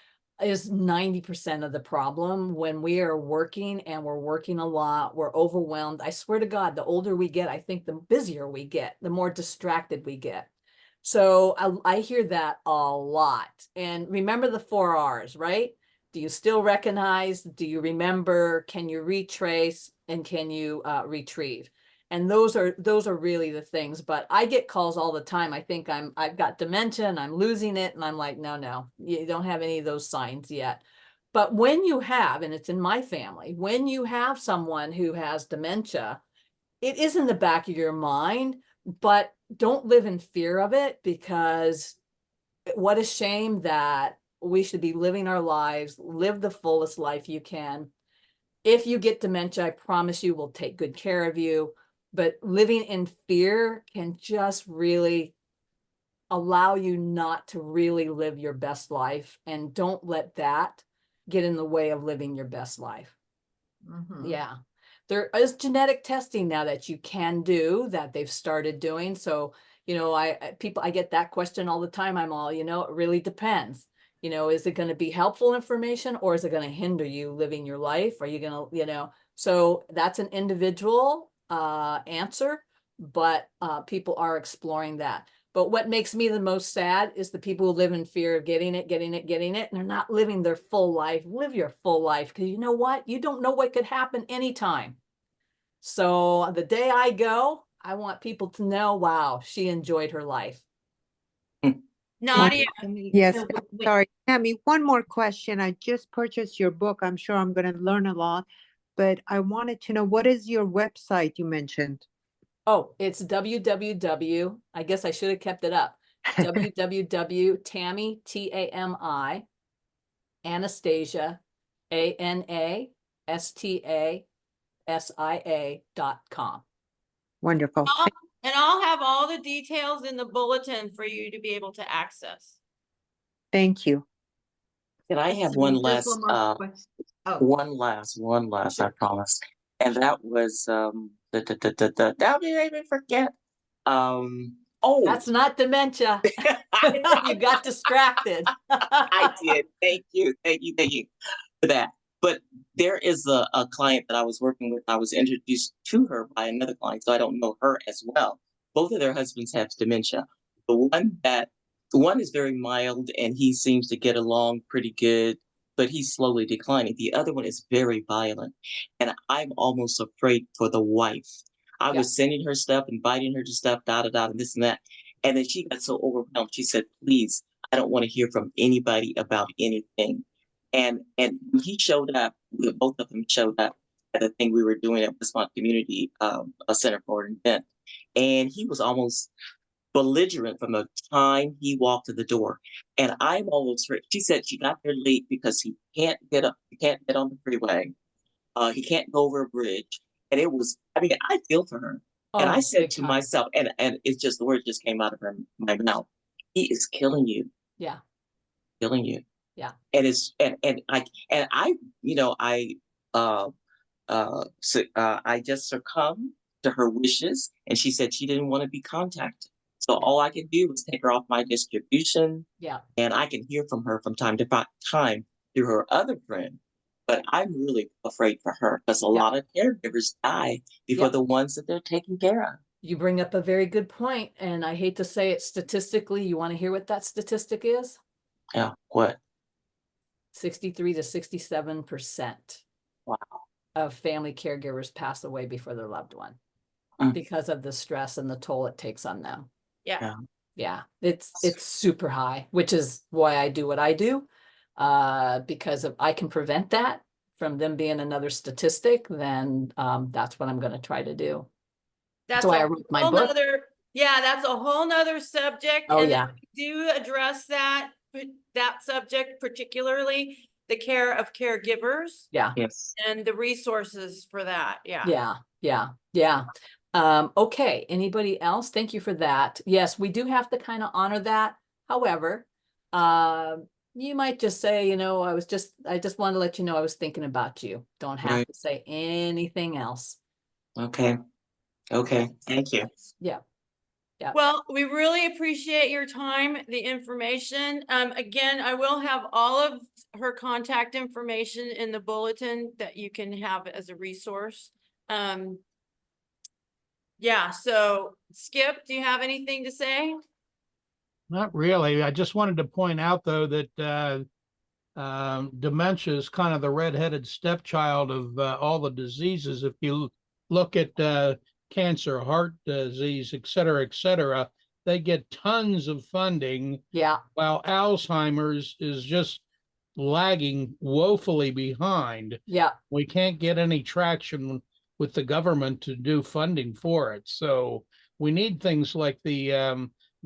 is 90% of the problem when we are working and we're working a lot, we're overwhelmed. I swear to God, the older we get, I think the busier we get, the more distracted we get. So I hear that a lot. And remember the 4 R's, right? Do you still recognize? Do you remember? Can you retrace? And can you retrieve? And those are really the things. But I get calls all the time. I think I've got dementia and I'm losing it. And I'm like, no, you don't have any of those signs yet. But when you have, and it's in my family, when you have someone who has dementia, it is in the back of your mind, but don't live in fear of it, because what a shame that we should be living our lives, live the fullest life you can. If you get dementia, I promise you we'll take good care of you, but living in fear can just really allow you not to really live your best life, and don't let that get in the way of living your best life. Mhm. Yeah. There is genetic testing now that you can do, that they've started doing. So, I get that question all the time. I'm all, it really depends. Is it going to be helpful information, or is it going to hinder you living your life? Are you going to, so that's an individual answer, but people are exploring that. But what makes me the most sad is the people who live in fear of getting it, and they're not living their full life. Live your full life, because you know what? You don't know what could happen anytime. So the day I go, I want people to know, wow, she enjoyed her life. Nadia, Yes, So, wait, sorry, Tammy, one more question. I just purchased your book. I'm sure I'm gonna learn a lot, but I wanted to know, what is your website you mentioned? Oh, it's www. I guess I should have kept it up. www.Tami, Tami, Anastasia, ANASTASIA.com. Wonderful. and I'll have all the details in the bulletin for you to be able to access. Thank you. And I have one Just last, one more question. Oh, one last, I promise. And that was, now you made me forget. Oh, That's not dementia. You got distracted. I did. Thank you. Thank you for that. But there is a client that I was working with. I was introduced to her by another client, so I don't know her as well. Both of their husbands have dementia. The one is very mild and he seems to get along pretty good, but he's slowly declining. The other one is very violent. And I'm almost afraid for the wife. I Yeah. was sending her stuff, inviting her to stuff, and this and that. And then she got so overwhelmed. She said, please, I don't want to hear from anybody about anything. And when he showed up, both of them showed up at the thing we were doing at Westmont Community a Center for an event. And he was almost belligerent from the time he walked to the door. And I'm almost she said she got there late because he can't get up, he can't get on the freeway. He can't go over a bridge. And it was, I mean, I feel for her. And I Oh, said big to time. myself, and it's just the word just came out of my mouth. He is killing you, Yeah, killing you. yeah. And it's and I, you know, I just succumbed to her wishes, and she said she didn't want to be contacted. So all I could do was take her off my distribution, Yeah. and I can hear from her from time to time through her other friend. But I'm really afraid for her because a lot of caregivers die before the ones that they're taking care of. You bring up a very good point, and I hate to say it statistically. You want to hear what that statistic is? Yeah, what? 63 to 67% Wow. of family caregivers pass away before their loved one Mm. because of the stress and the toll it takes on them. Yeah. Yeah, it's super high, which is why I do what I do. Because if I can prevent that from them being another statistic, then that's what I'm going to try to do. That's why I a wrote my whole book. nother, yeah, that's a whole nother subject. Oh, and yeah. we do address that subject, particularly the care of caregivers Yeah, Yes. and the resources for that. Yeah. yeah, yeah, yeah. Okay, anybody else? Thank you for that. Yes, we do have to kind of honor that. However, you might just say, you know, I just wanted to let you know I was thinking about you. Don't have Right. to say anything else. Okay. Okay. Thank you. Yeah. Well, we really appreciate your time, the information. Again, I will have all of her contact information in the bulletin that you can have as a resource. Yeah, so Skip, do you have anything to say? Not really. I just wanted to point out, though, that dementia is kind of the redheaded stepchild of all the diseases. If you look at cancer, heart disease, et cetera, they get tons of funding, Yeah, while Alzheimer's is just lagging woefully behind. yeah, We can't get any traction with the government to do funding for it. So we need things like the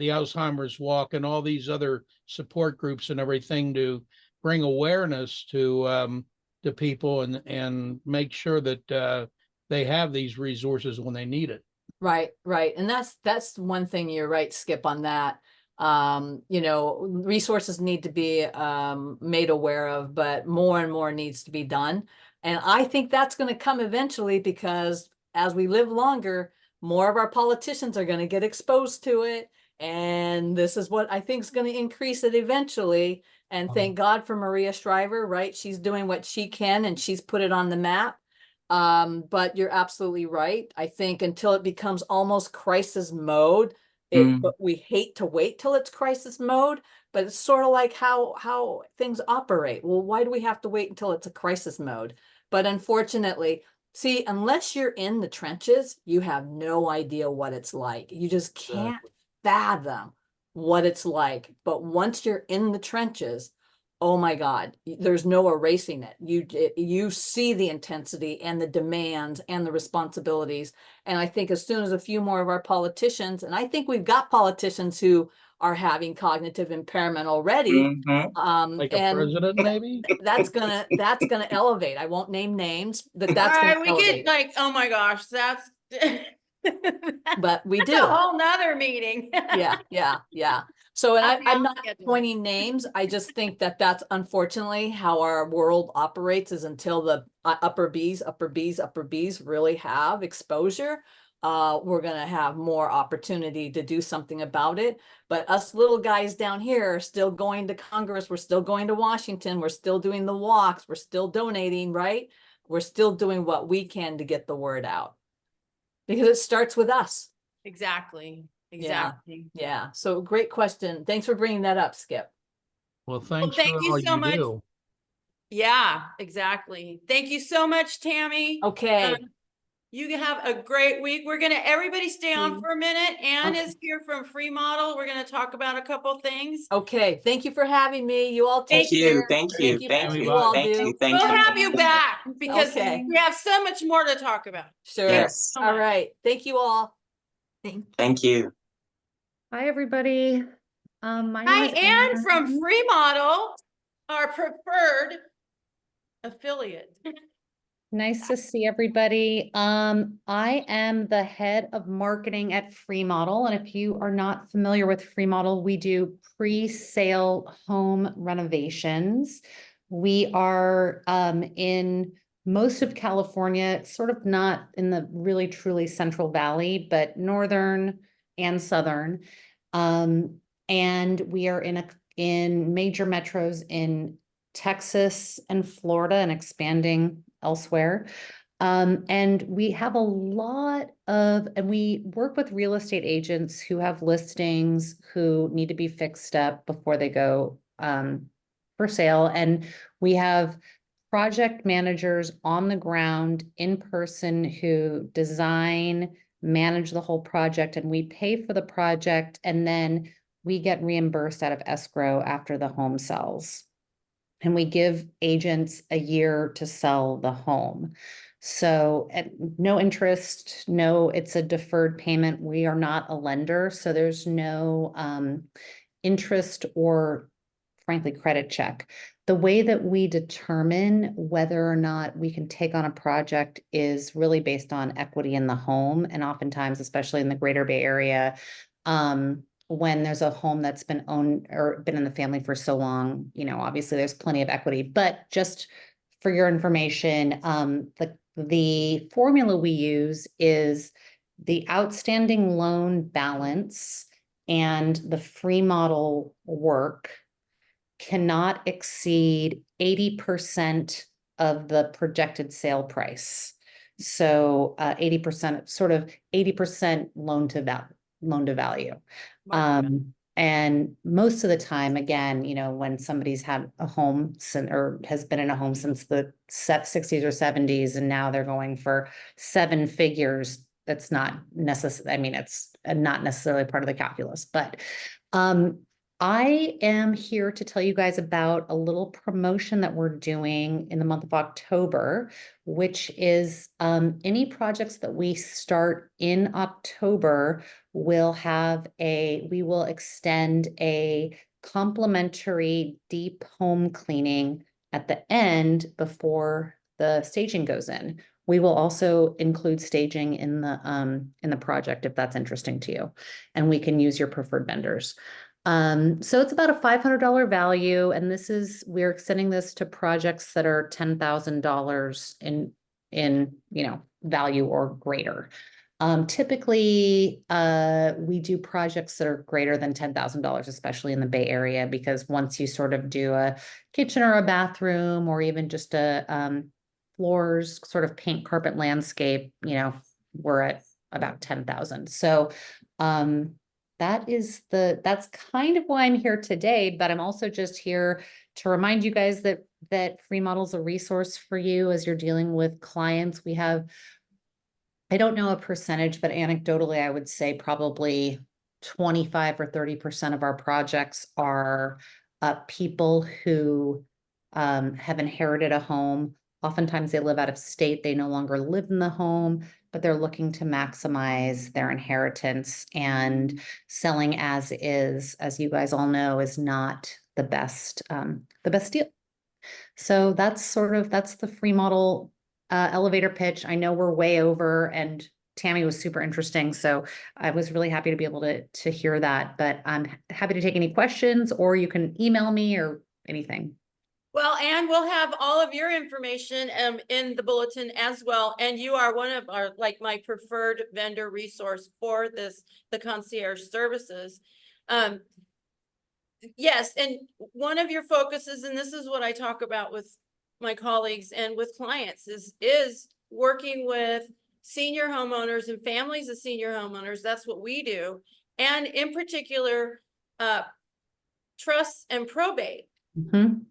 Alzheimer's Walk and all these other support groups and everything to bring awareness to people and make sure that they have these resources when they need it. right. And that's one thing. You're right, Skip, on that. You know, resources need to be made aware of, but more and more needs to be done. And I think that's going to come eventually because as we live longer, more of our politicians are going to get exposed to it. And this is what I think is going to increase it eventually. And thank God for Maria Shriver, right? She's doing what she can and she's put it on the map. But you're absolutely right. I think until it becomes almost crisis mode, but we hate to wait till it's crisis mode, but it's sort of like how things operate. Well, why do we have to wait until it's a crisis mode? But unfortunately, see, unless you're in the trenches, you have no idea what it's like. You just can't fathom what it's like. But once you're in the trenches, oh my God, there's no erasing it. You see the intensity and the demands and the responsibilities. And I think as soon as a few more of our politicians, and I think we've got politicians who are having cognitive impairment already. Like a And president, maybe? that's gonna elevate. I won't name names, but All that's right, gonna we get elevate. like, oh my gosh, that's But we that's do. a whole nother meeting. Yeah. So, and I'll be I'm on not schedule. pointing names. I just think that that's unfortunately how our world operates, is until the upper Bs really have exposure. We're gonna have more opportunity to do something about it. But us little guys down here are still going to Congress. We're still going to Washington. We're still doing the walks. We're still donating, right? We're still doing what we can to get the word out. Because it starts with us. Exactly, Yeah. exactly. Yeah. So great question. Thanks for bringing that up, Skip. Well, thanks thank for you all so you much. do. Yeah, exactly. Thank you so much, Tammy. Okay. You can have a great week. We're gonna, everybody stay on for a minute. Ann Okay. is here from Free Model. We're gonna talk about a couple things. Okay. Thank you for having me. You all take Thank you. care. Thank you, for thank what you, you all thank do. you, thank We'll you. have you back because Okay. we have so much more to talk about. Sure. Yes. so All much. right. Thank you all. Thank you. Hi, everybody. My name Hi, is Ann from Ann. Free Model, our preferred affiliate. Nice to see everybody. I am the head of marketing at Free Model, and if you are not familiar with Free Model, we do pre-sale home renovations. We are in most of California, sort of not in the really truly Central Valley, but northern and southern. And we are in major metros in Texas and Florida and expanding elsewhere. And we have a lot and we work with real estate agents who have listings who need to be fixed up before they go for sale. And we have project managers on the ground in person who design, manage the whole project, and we pay for the project, and then we get reimbursed out of escrow after the home sells. And we give agents a year to sell the home. So at no interest, no, it's a deferred payment. We are not a lender, so there's no interest or frankly credit check. The way that we determine whether or not we can take on a project is really based on equity in the home. And oftentimes, especially in the Greater Bay Area, when there's a home that's been owned or been in the family for so long, obviously there's plenty of equity. But just for your information, the formula we use is the outstanding loan balance and the free model work cannot exceed 80% of the projected sale price. So 80%, sort of 80% loan to value. And most of the time, again, when somebody's had a home or has been in a home since the 60s or 70s, and now they're going for 7 figures, that's not necessary. I mean, it's not necessarily part of the calculus, but I am here to tell you guys about a little promotion that we're doing in the month of October, which is any projects that we start in October we will extend a complimentary deep home cleaning at the end before the staging goes in. We will also include staging in the project if that's interesting to you, and we can use your preferred vendors. So it's about a $500 value, and we're extending this to projects that are $10,000 in value or greater. Typically, we do projects that are greater than $10,000, especially in the Bay Area, because once you sort of do a kitchen or a bathroom, or even just a floors, sort of paint, carpet, landscape, we're at about 10,000. So, that's kind of why I'm here today, but I'm also just here to remind you guys that Free Model is a resource for you as you're dealing with clients. We have, I don't know a percentage, but anecdotally, I would say probably 25 or 30% of our projects are people who have inherited a home. Oftentimes they live out of state. They no longer live in the home, but they're looking to maximize their inheritance, and selling as is, as you guys all know, is not the best deal. So that's the Free Model elevator pitch. I know we're way over, and Tami was super interesting. So I was really happy to be able to hear that, but I'm happy to take any questions, or you can email me or anything. Well, and we'll have all of your information in the bulletin as well. And you are one of our, like, my preferred vendor resource for this, the concierge services. Yes, and one of your focuses, and this is what I talk about with my colleagues and with clients, is working with senior homeowners and families of senior homeowners. That's what we do. And in particular, trusts and probate. Mhm.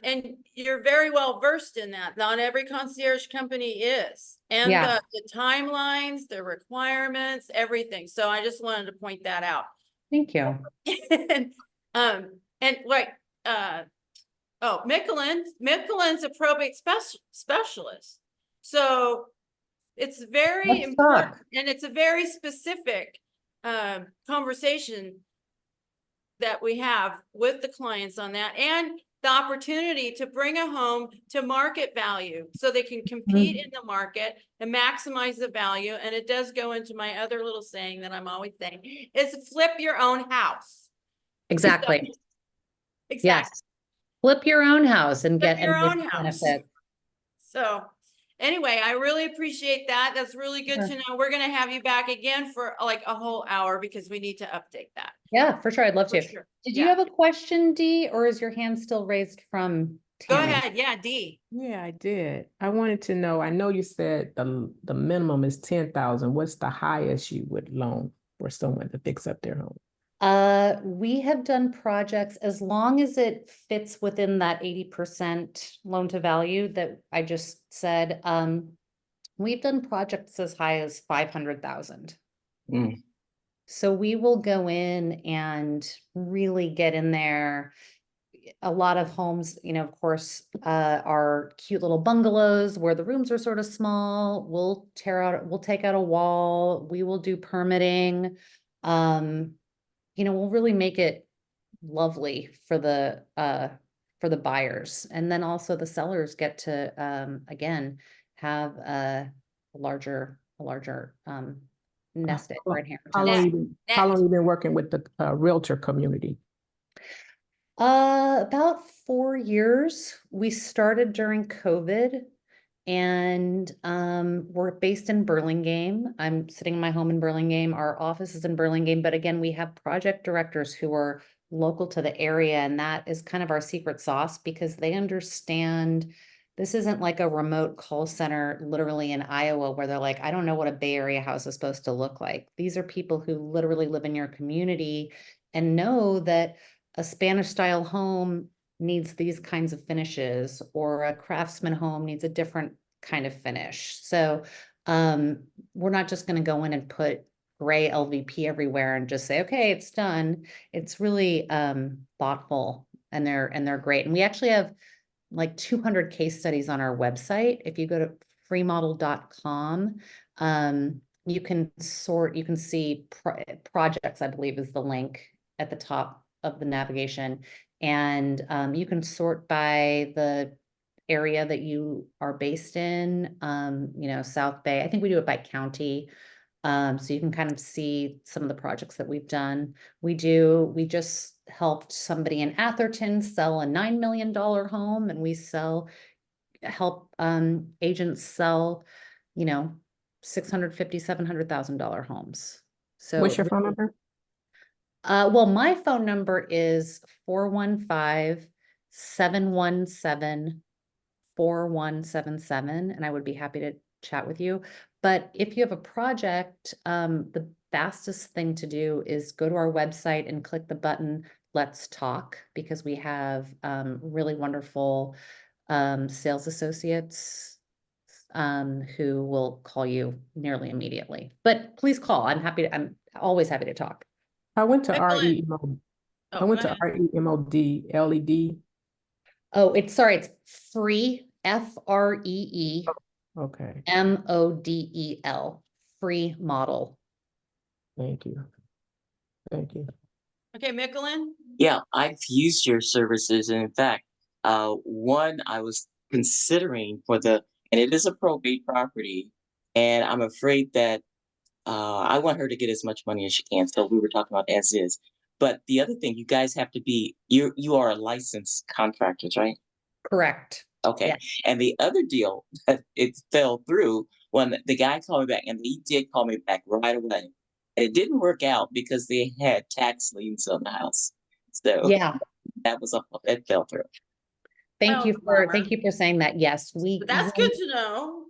And you're very well versed in that. Not every concierge company is. And Yeah. the timelines, the requirements, everything. So I just wanted to point that out. Thank you. And like, Michelin's a probate specialist. So it's very Let's important, talk. and it's a very specific conversation that we have with the clients on that, and the opportunity to bring a home to market value so they can compete in the market and maximize the value. And it does go into my other little saying that I'm always saying is flip your own house. Exactly. So, exactly. Yes. Flip your own house and Flip get your and own get house. benefits. So anyway, I really appreciate that. That's really good Sure. to know. We're going to have you back again for like a whole hour because we need to update that. Yeah, for sure. I'd love For to. sure. Did Yeah. you have a question, Dee, or is your hand still raised from Go Tami? ahead. Yeah, Dee. Yeah, I did. I wanted to know, I know you said the minimum is 10,000. What's the highest you would loan for someone to fix up their home? We have done projects as long as it fits within that 80% loan to value that I just said. We've done projects as high as 500,000. Mm. So we will go in and really get in there. A lot of homes, of course, are cute little bungalows where the rooms are sort of small. We'll take out a wall. We will do permitting. We'll really make it lovely for the buyers. And then also the sellers get to, again, have a larger nest egg or How long inheritance. how long you been working with the realtor community? About 4 years. We started during COVID, and we're based in Burlingame. I'm sitting in my home in Burlingame. Our office is in Burlingame, but again, we have project directors who are local to the area, and that is kind of our secret sauce because they understand this isn't like a remote call center literally in Iowa where they're like, I don't know what a Bay Area house is supposed to look like. These are people who literally live in your community and know that a Spanish style home needs these kinds of finishes, or a craftsman home needs a different kind of finish. So we're not just going to go in and put gray LVP everywhere and just say, okay, it's done. It's really thoughtful, and they're great. And we actually have like 200 case studies on our website. If you go to freemodel.com, you can see projects, I believe is the link at the top of the navigation. And you can sort by the area that you are based in, South Bay. I think we do it by county. So you can kind of see some of the projects that we've done. We just helped somebody in Atherton sell a $9 million home, and we help agents sell, $650,000, $700,000 homes. So What's your phone number? well, my phone number is 415-717-4177, and I would be happy to chat with you. But if you have a project, the fastest thing to do is go to our website and click the button, Let's Talk, because we have really wonderful sales associates who will call you nearly immediately. But please call. I'm always happy to talk. I went to Michelin. I went go to ahead. REMOD LED. Oh, it's free, FREE Okay, MODEL, free model. thank you. Thank you. Okay, Michelin. Yeah, I've used your services. And in fact, one I was considering and it is a probate property, And I'm afraid that I want her to get as much money as she can. So we were talking about as is. But the other thing, you guys have to be, you are licensed contractors, right? Correct. Okay. Yeah. And the other deal that it fell through when the guy called me back, and he did call me back right away. It didn't work out because they had tax liens on the house. So Yeah. that was it fell through. Thank Well, you for, bummer. thank you for saying that. Yes, But that's good to know.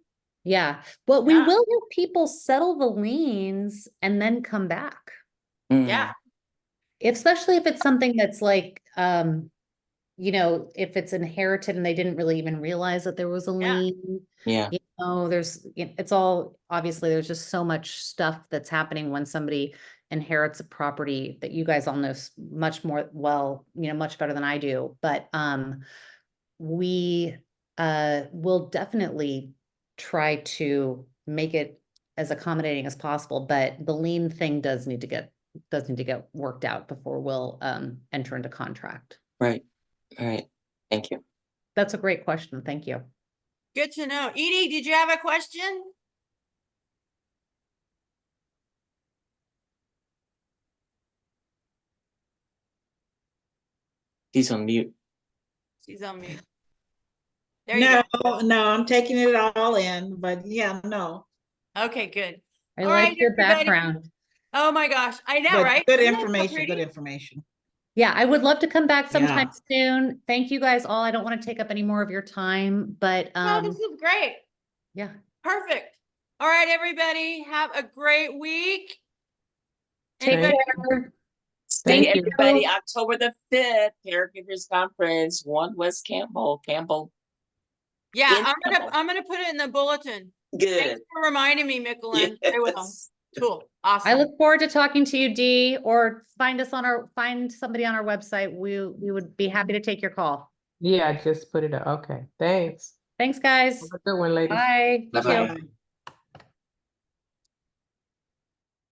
Yeah, but we Yeah. will have people settle the liens and then come back. Yeah. Especially if it's something that's like, you know, if it's inherited and they didn't really even realize that there was a Yeah. lien. Yeah. You know, it's all, obviously, there's just so much stuff that's happening when somebody inherits a property that you guys all know much more, well, you know, much better than I do. But we will definitely try to make it as accommodating as possible, but the lien thing does need to get worked out before we'll enter into contract. Right. All right. Thank you. That's a great question. Thank you. Good to know. Edie, did you have a question? He's on mute. She's on mute. There you go. No, I'm taking it all in, but yeah, no. Okay, good. I All like right, your everybody. background. Oh my gosh, I know, But right? good Isn't that so information, good pretty? information. Yeah, I would love to come back sometime Yeah. soon. Thank you guys all. I don't want to take up any more of your time, but No, this is great. yeah. Perfect. All right, everybody, have a great week. Take Anybody- care. Stay, Thank you. everybody, October the 5th, Caregivers Conference, 1 West Campbell. Yeah, In I'm gonna put it in the bulletin. Thanks Good. for reminding me, Michelin. I will. Yes. Cool. I Awesome. look forward to talking to you, Dee, or find somebody on our website. We would be happy to take your call. Yeah, just put it up. Okay, thanks. Thanks, guys. Have a good one, ladies. Bye. You Bye-bye. too. Bye.